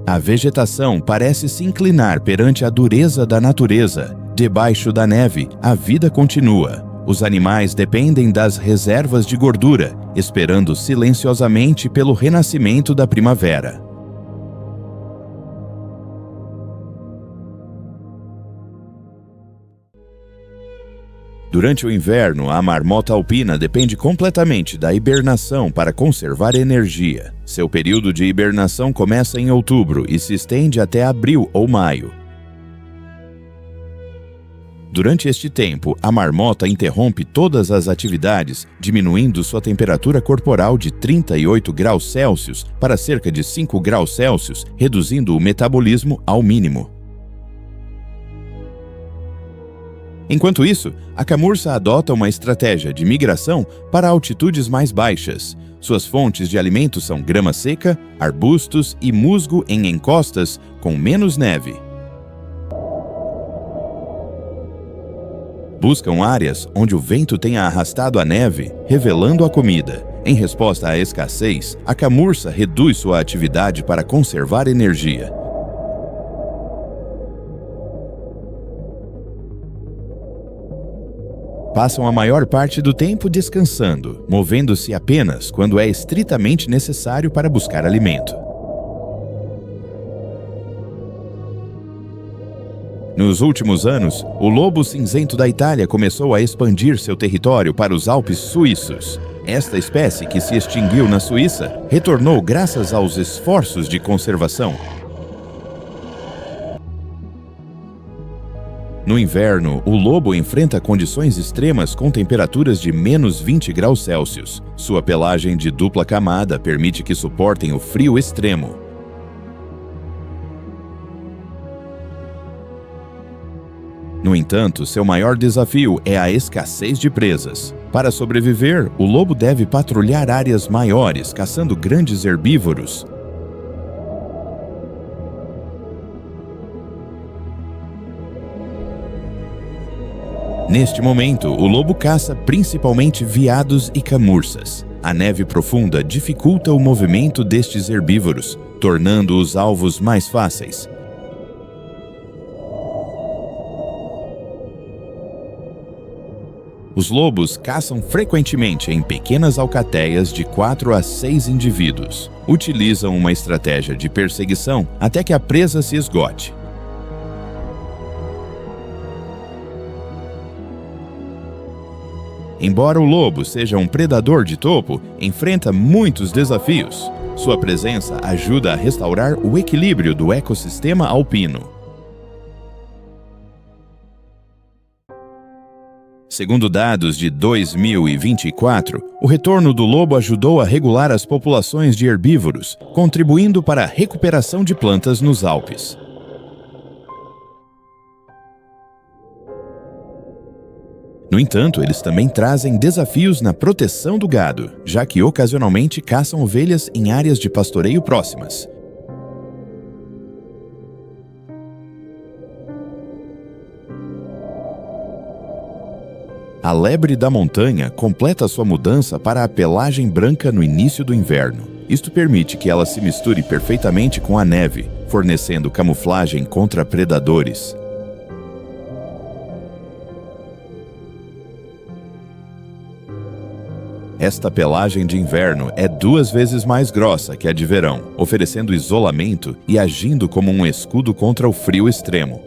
A vegetação parece se inclinar perante a dureza da natureza. Debaixo da neve, a vida continua. Os animais dependem das reservas de gordura, esperando silenciosamente pelo renascimento da primavera. Durante o inverno, a marmota alpina depende completamente da hibernação para conservar energia. Seu período de hibernação começa em outubro e se estende até abril ou maio. Durante este tempo, a marmota interrompe todas as atividades, diminuindo sua temperatura corporal de 38 graus Celsius para cerca de 5 graus Celsius, reduzindo o metabolismo ao mínimo. Enquanto isso, a camurça adota uma estratégia de migração para altitudes mais baixas. Suas fontes de alimento são grama seca, arbustos e musgo em encostas com menos neve. Buscam áreas onde o vento tenha arrastado a neve, revelando a comida. Em resposta à escassez, a camurça reduz sua atividade para conservar energia. Passam a maior parte do tempo descansando, movendo-se apenas quando é estritamente necessário para buscar alimento. Nos últimos anos, o lobo cinzento da Itália começou a expandir seu território para os Alpes suíços. Esta espécie, que se extinguiu na Suíça, retornou graças aos esforços de conservação. No inverno, o lobo enfrenta condições extremas com temperaturas de menos 20 graus Celsius. Sua pelagem de dupla camada permite que suportem o frio extremo. No entanto, seu maior desafio é a escassez de presas. Para sobreviver, o lobo deve patrulhar áreas maiores, caçando grandes herbívoros. Neste momento, o lobo caça principalmente veados e camurças. A neve profunda dificulta o movimento destes herbívoros, tornando os alvos mais fáceis. Os lobos caçam frequentemente em pequenas alcateias de 4 a 6 indivíduos. Utilizam uma estratégia de perseguição até que a presa se esgote. Embora o lobo seja um predador de topo, enfrenta muitos desafios. Sua presença ajuda a restaurar o equilíbrio do ecossistema alpino. Segundo dados de 2024, o retorno do lobo ajudou a regular as populações de herbívoros, contribuindo para a recuperação de plantas nos Alpes. No entanto, eles também trazem desafios na proteção do gado, já que ocasionalmente caçam ovelhas em áreas de pastoreio próximas. A lebre da montanha completa sua mudança para a pelagem branca no início do inverno. Isto permite que ela se misture perfeitamente com a neve, fornecendo camuflagem contra predadores. Esta pelagem de inverno é 2 vezes mais grossa que a de verão, oferecendo isolamento e agindo como um escudo contra o frio extremo.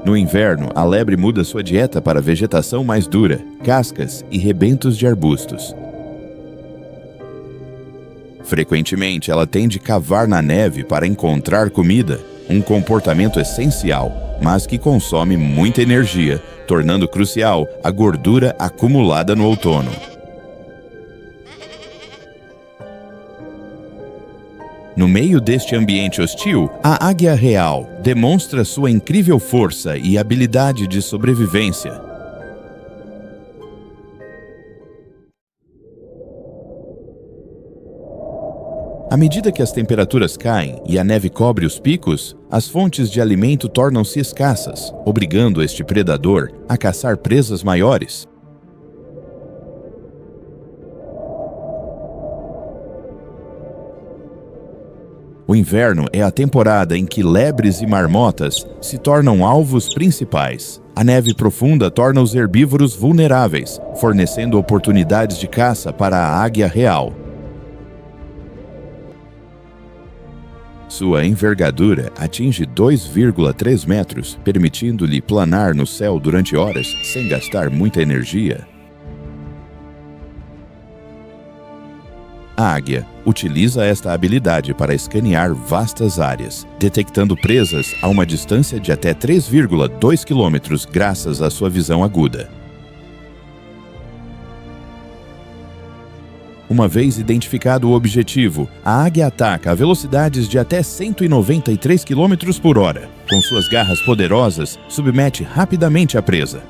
No inverno, a lebre muda sua dieta para vegetação mais dura, cascas e rebentos de arbustos. Frequentemente, ela tende a cavar na neve para encontrar comida, um comportamento essencial, mas que consome muita energia, tornando crucial a gordura acumulada no outono. No meio deste ambiente hostil, a águia real demonstra sua incrível força e habilidade de sobrevivência. À medida que as temperaturas caem e a neve cobre os picos, as fontes de alimento tornam-se escassas, obrigando este predador a caçar presas maiores. O inverno é a temporada em que lebres e marmotas se tornam alvos principais. A neve profunda torna os herbívoros vulneráveis, fornecendo oportunidades de caça para a águia real. Sua envergadura atinge 2,3 metros, permitindo-lhe planar no céu durante horas sem gastar muita energia. A águia utiliza esta habilidade para escanear vastas áreas, detectando presas a uma distância de até 3,2 km graças à sua visão aguda. Uma vez identificado o objetivo, a águia ataca a velocidades de até 193 km por hora. Com suas garras poderosas, submete rapidamente a presa.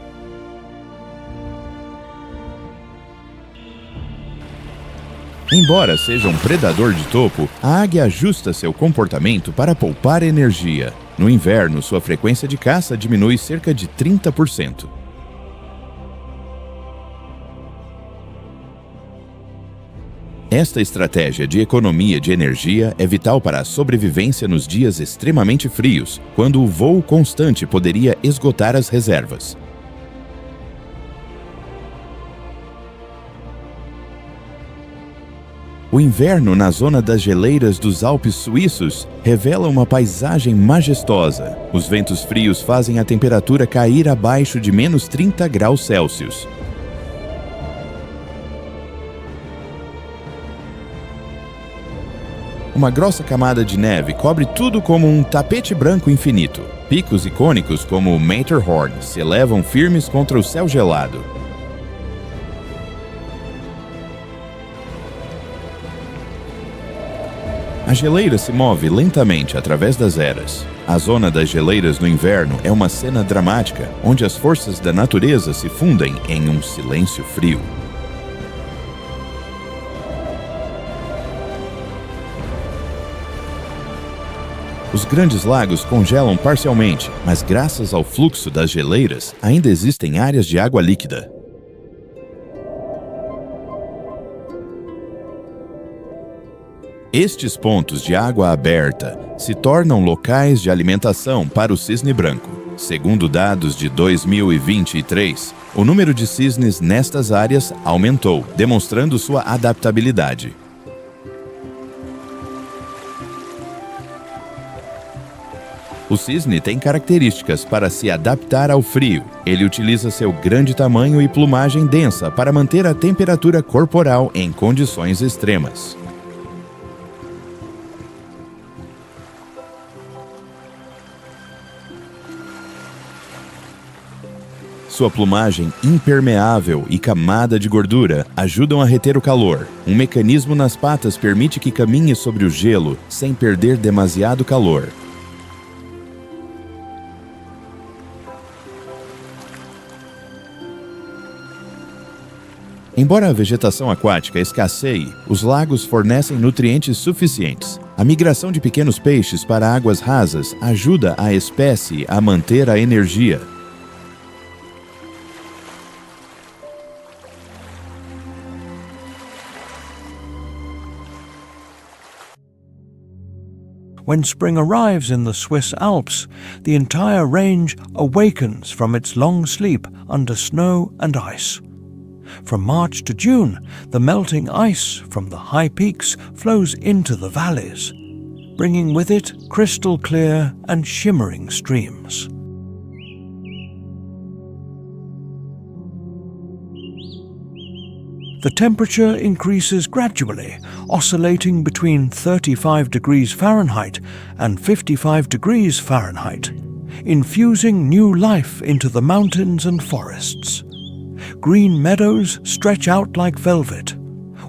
Embora seja um predador de topo, a águia ajusta seu comportamento para poupar energia. No inverno, sua frequência de caça diminui cerca de 30%. Esta estratégia de economia de energia é vital para a sobrevivência nos dias extremamente frios, quando o voo constante poderia esgotar as reservas. O inverno na zona das geleiras dos Alpes suíços revela uma paisagem majestosa. Os ventos frios fazem a temperatura cair abaixo de menos 30 graus Celsius. Uma grossa camada de neve cobre tudo como um tapete branco infinito. Picos icônicos como o Matterhorn se elevam firmes contra o céu gelado. A geleira se move lentamente através das eras. A zona das geleiras no inverno é uma cena dramática, onde as forças da natureza se fundem em um silêncio frio. Os grandes lagos congelam parcialmente, mas graças ao fluxo das geleiras, ainda existem áreas de água líquida. Estes pontos de água aberta se tornam locais de alimentação para o cisne branco. Segundo dados de 2023, o número de cisnes nestas áreas aumentou, demonstrando sua adaptabilidade. O cisne tem características para se adaptar ao frio. Ele utiliza seu grande tamanho e plumagem densa para manter a temperatura corporal em condições extremas. Sua plumagem impermeável e camada de gordura ajudam a reter o calor. Um mecanismo nas patas permite que caminhe sobre o gelo sem perder demasiado calor. Embora a vegetação aquática escasseie, os lagos fornecem nutrientes suficientes. A migração de pequenos peixes para águas rasas ajuda a espécie a manter a energia. When spring arrives in the Swiss Alps, the entire range awakens from its long sleep under snow and ice. From March to June, the melting ice from the high peaks flows into the valleys, bringing with it crystal clear and shimmering streams. The temperature increases gradually, oscillating between 35 degrees Fahrenheit and 55 degrees Fahrenheit, infusing new life into the mountains and forests. Green meadows stretch out like velvet,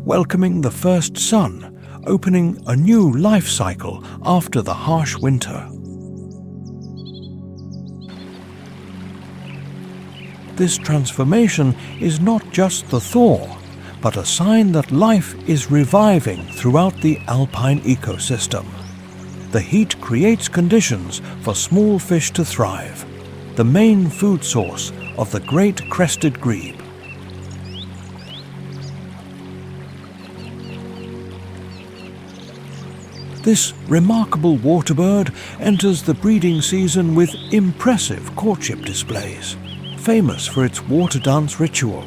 welcoming the first sun, opening a new life cycle after the harsh winter. This transformation is not just the thaw, but a sign that life is reviving throughout the alpine ecosystem. The heat creates conditions for small fish to thrive, the main food source of the great crested grebe. This remarkable waterbird enters the breeding season with impressive courtship displays, famous for its water dance ritual,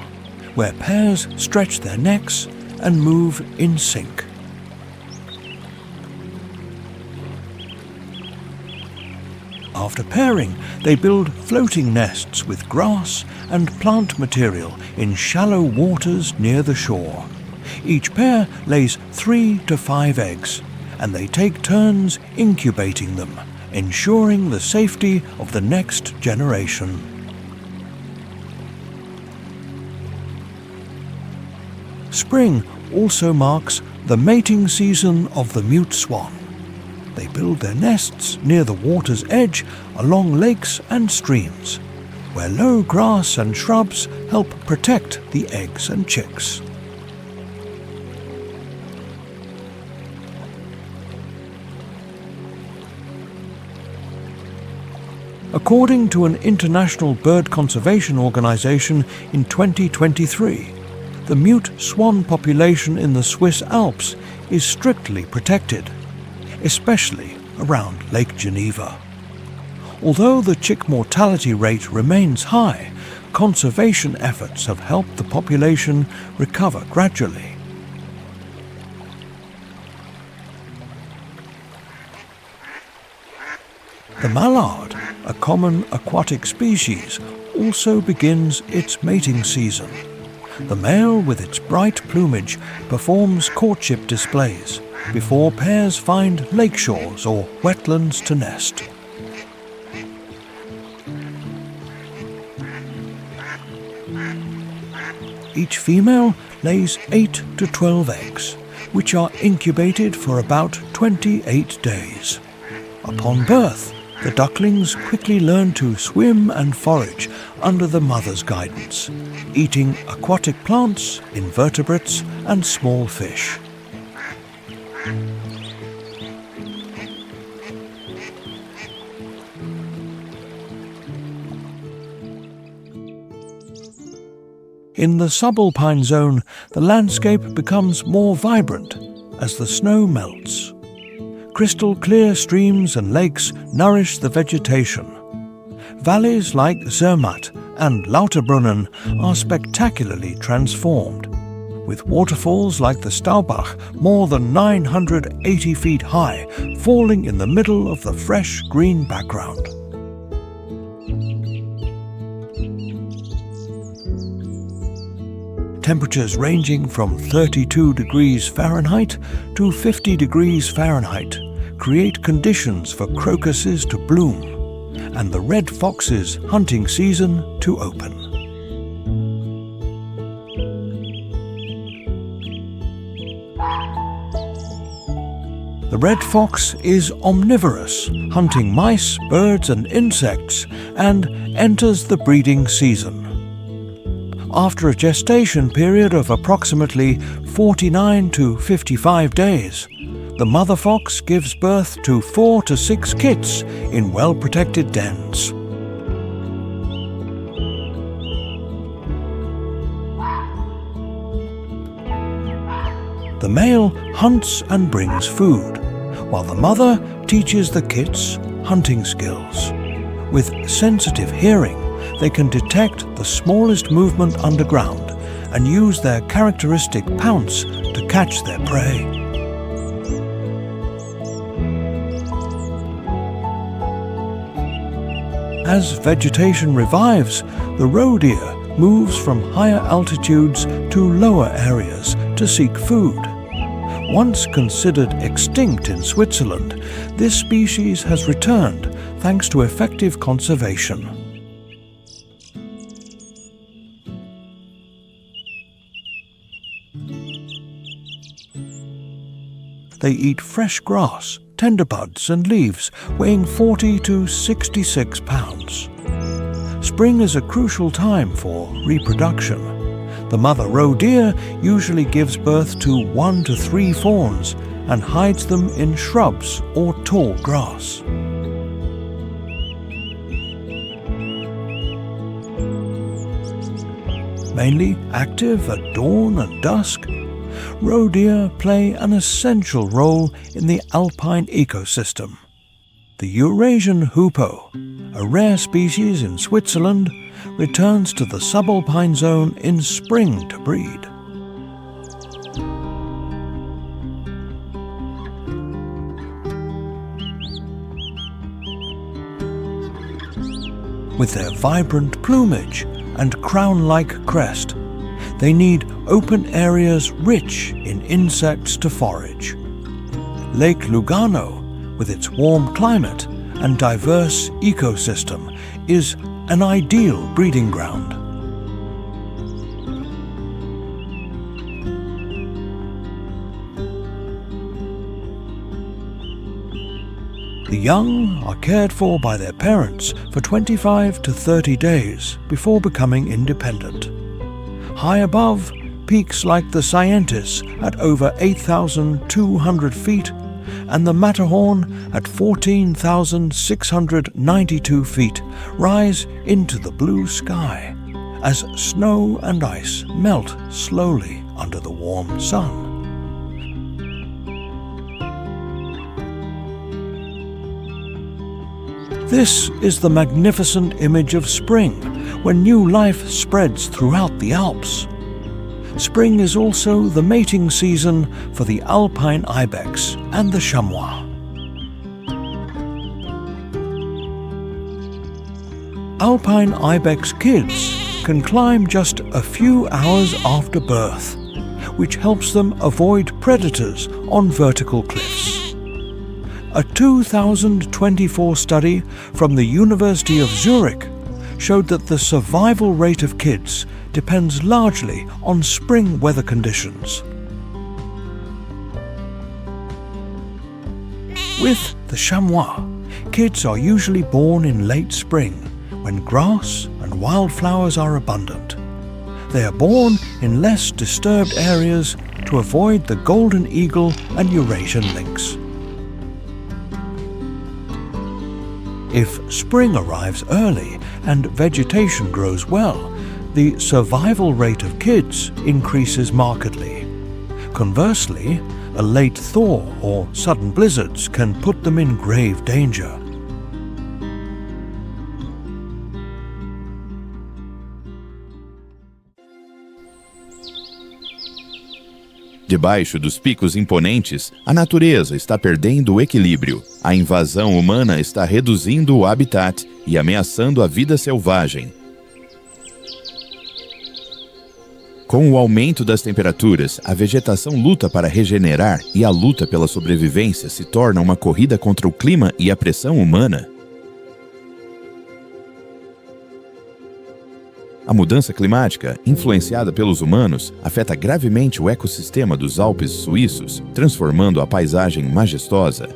where pairs stretch their necks and move in sync. After pairing, they build floating nests with grass and plant material in shallow waters near the shore. Each pair lays 3 to 5 eggs, and they take turns incubating them, ensuring the safety of the next generation. Spring also marks the mating season of the mute swan. They build their nests near the water's edge along lakes and streams, where low grass and shrubs help protect the eggs and chicks. According to an international bird conservation organization in 2023, the mute swan population in the Swiss Alps is strictly protected, especially around Lake Geneva. Although the chick mortality rate remains high, conservation efforts have helped the population recover gradually. The mallard, a common aquatic species, also begins its mating season. The male, with its bright plumage, performs courtship displays before pairs find lake shores or wetlands to nest. Each female lays 8 to 12 eggs, which are incubated for about 28 days. Upon birth, the ducklings quickly learn to swim and forage under the mother's guidance, eating aquatic plants, invertebrates, and small fish. In the subalpine zone, the landscape becomes more vibrant as the snow melts. Crystal clear streams and lakes nourish the vegetation. Valleys like Zermatt and Lauterbrunnen are spectacularly transformed, with waterfalls like the Staubach more than 980 feet high falling in the middle of the fresh green background. Temperatures ranging from 32 degrees Fahrenheit to 50 degrees Fahrenheit create conditions for crocuses to bloom and the red fox's hunting season to open. The red fox is omnivorous, hunting mice, birds and insects, and enters the breeding season. After a gestation period of approximately 49 to 55 days, the mother fox gives birth to 4 to 6 kits in well-protected dens. The male hunts and brings food, while the mother teaches the kits hunting skills. With sensitive hearing, they can detect the smallest movement underground and use their characteristic pounce to catch their prey. As vegetation revives, the roe deer moves from higher altitudes to lower areas to seek food. Once considered extinct in Switzerland, this species has returned thanks to effective conservation. They eat fresh grass, tender buds and leaves weighing 40 to 66 pounds. Spring is a crucial time for reproduction. The mother roe deer usually gives birth to 1 to 3 fawns and hides them in shrubs or tall grass. Mainly active at dawn and dusk, roe deer play an essential role in the alpine ecosystem. The Eurasian hoopoe, a rare species in Switzerland, returns to the subalpine zone in spring to breed. With their vibrant plumage and crown-like crest, they need open areas rich in insects to forage. Lake Lugano, with its warm climate and diverse ecosystem, is an ideal breeding ground. The young are cared for by their parents for 25 to 30 days before becoming independent. High above, peaks like the Scientis at over 8,200 feet and the Matterhorn at 14,692 feet rise into the blue sky as snow and ice melt slowly under the warm sun. This is the magnificent image of spring, when new life spreads throughout the Alps. Spring is also the mating season for the alpine ibex and the chamois. Alpine ibex kids can climb just a few hours after birth, which helps them avoid predators on vertical cliffs. A 2024 study from the University of Zurich showed that the survival rate of kids depends largely on spring weather conditions. With the chamois, kids are usually born in late spring when grass and wildflowers are abundant. They are born in less disturbed areas to avoid the golden eagle and Eurasian lynx. If spring arrives early and vegetation grows well, the survival rate of kids increases markedly. Conversely, a late thaw or sudden blizzards can put them in grave danger. Debaixo dos picos imponentes, a natureza está perdendo o equilíbrio. A invasão humana está reduzindo o habitat e ameaçando a vida selvagem. Com o aumento das temperaturas, a vegetação luta para regenerar e a luta pela sobrevivência se torna uma corrida contra o clima e a pressão humana. A mudança climática, influenciada pelos humanos, afeta gravemente o ecossistema dos Alpes suíços, transformando a paisagem majestosa.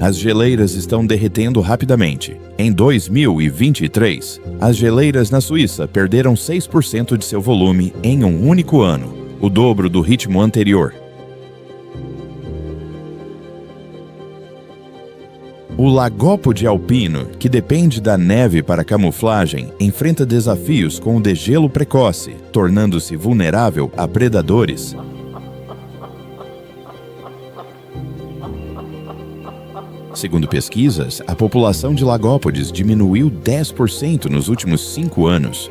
As geleiras estão derretendo rapidamente. Em 2023, as geleiras na Suíça perderam 6% de seu volume em um único ano, o dobro do ritmo anterior. O lagópode alpino, que depende da neve para camuflagem, enfrenta desafios com o degelo precoce, tornando-se vulnerável a predadores. Segundo pesquisas, a população de lagópodes diminuiu 10% nos últimos 5 anos.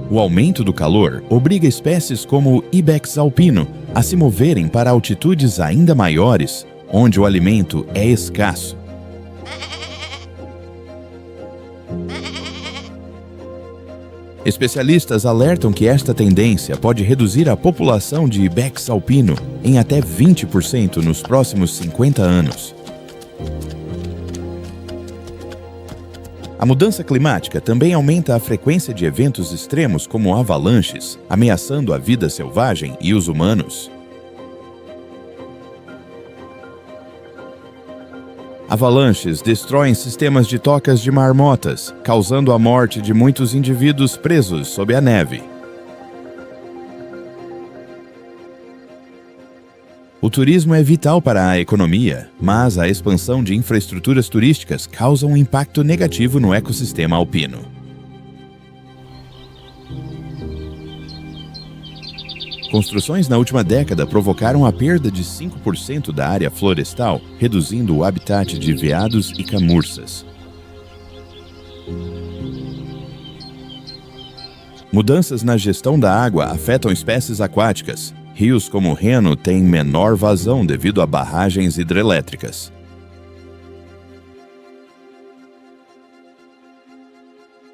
O aumento do calor obriga espécies como o ibex alpino a se moverem para altitudes ainda maiores, onde o alimento é escasso. Especialistas alertam que esta tendência pode reduzir a população de ibex alpino em até 20% nos próximos 50 anos. A mudança climática também aumenta a frequência de eventos extremos como avalanches, ameaçando a vida selvagem e os humanos. Avalanches destroem sistemas de tocas de marmotas, causando a morte de muitos indivíduos presos sob a neve. O turismo é vital para a economia, mas a expansão de infraestruturas turísticas causa um impacto negativo no ecossistema alpino. Construções na última década provocaram a perda de 5% da área florestal, reduzindo o habitat de veados e camurças. Mudanças na gestão da água afetam espécies aquáticas. Rios como o Reno têm menor vazão devido a barragens hidrelétricas.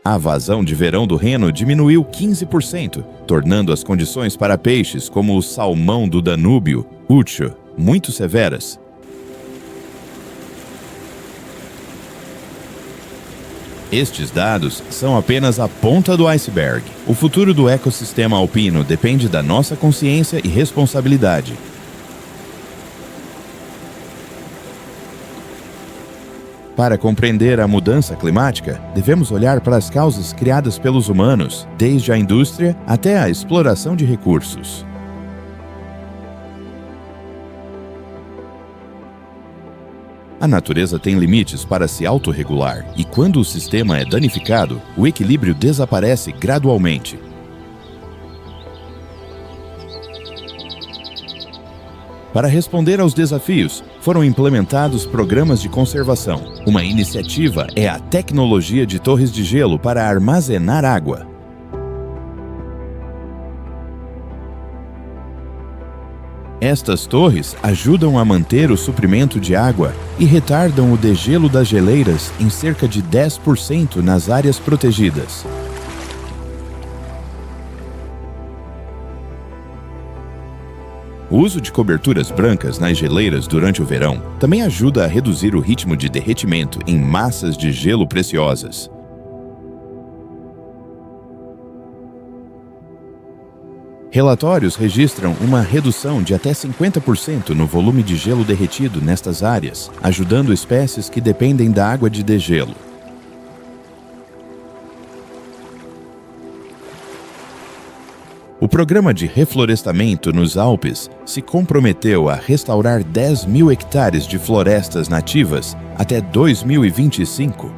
A vazão de verão do Reno diminuiu 15%, tornando as condições para peixes como o salmão do Danúbio, Ucho, muito severas. Estes dados são apenas a ponta do iceberg. O futuro do ecossistema alpino depende da nossa consciência e responsabilidade. Para compreender a mudança climática, devemos olhar para as causas criadas pelos humanos, desde a indústria até a exploração de recursos. A natureza tem limites para se autorregular, e quando o sistema é danificado, o equilíbrio desaparece gradualmente. Para responder aos desafios, foram implementados programas de conservação. Uma iniciativa é a tecnologia de torres de gelo para armazenar água. Estas torres ajudam a manter o suprimento de água e retardam o degelo das geleiras em cerca de 10% nas áreas protegidas. O uso de coberturas brancas nas geleiras durante o verão também ajuda a reduzir o ritmo de derretimento em massas de gelo preciosas. Relatórios registram uma redução de até 50% no volume de gelo derretido nestas áreas, ajudando espécies que dependem da água de degelo. O programa de reflorestamento nos Alpes se comprometeu a restaurar 10 mil hectares de florestas nativas até 2025.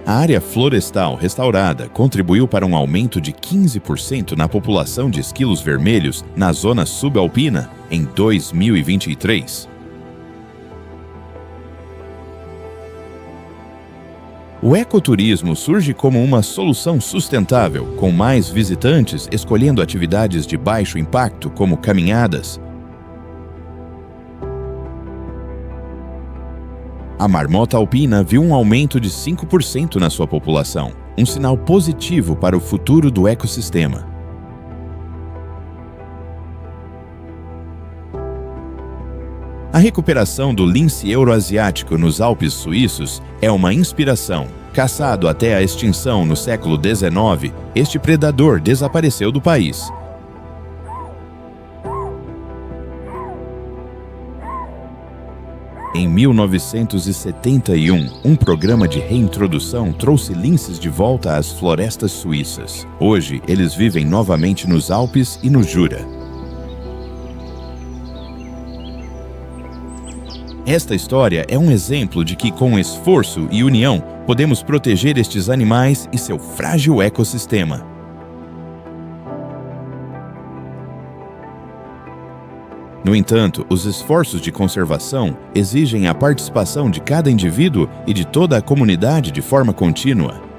A área florestal restaurada contribuiu para um aumento de 15% na população de esquilos vermelhos na zona subalpina em 2023. O ecoturismo surge como uma solução sustentável, com mais visitantes escolhendo atividades de baixo impacto, como caminhadas. A marmota alpina viu um aumento de 5% na sua população, um sinal positivo para o futuro do ecossistema. A recuperação do lince euroasiático nos Alpes suíços é uma inspiração. Caçado até a extinção no século XIX, este predador desapareceu do país. Em 1971, um programa de reintrodução trouxe linces de volta às florestas suíças. Hoje, eles vivem novamente nos Alpes e no Jura. Esta história é um exemplo de que, com esforço e união, podemos proteger estes animais e seu frágil ecossistema. No entanto, os esforços de conservação exigem a participação de cada indivíduo e de toda a comunidade de forma contínua.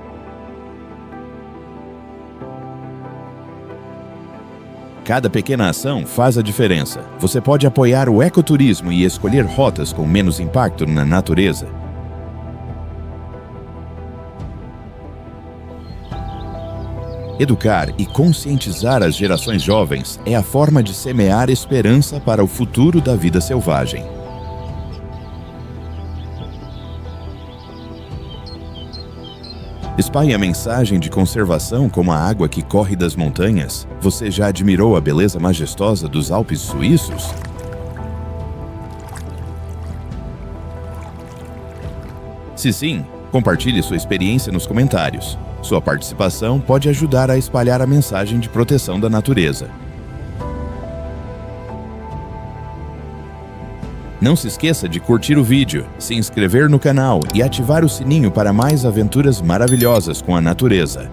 Cada pequena ação faz a diferença. Você pode apoiar o ecoturismo e escolher rotas com menos impacto na natureza. Educar e conscientizar as gerações jovens é a forma de semear esperança para o futuro da vida selvagem. Espalhe a mensagem de conservação como a água que corre das montanhas. Você já admirou a beleza majestosa dos Alpes suíços? Se sim, compartilhe sua experiência nos comentários. Sua participação pode ajudar a espalhar a mensagem de proteção da natureza. Não se esqueça de curtir o vídeo, se inscrever no canal e ativar o sininho para mais aventuras maravilhosas com a natureza.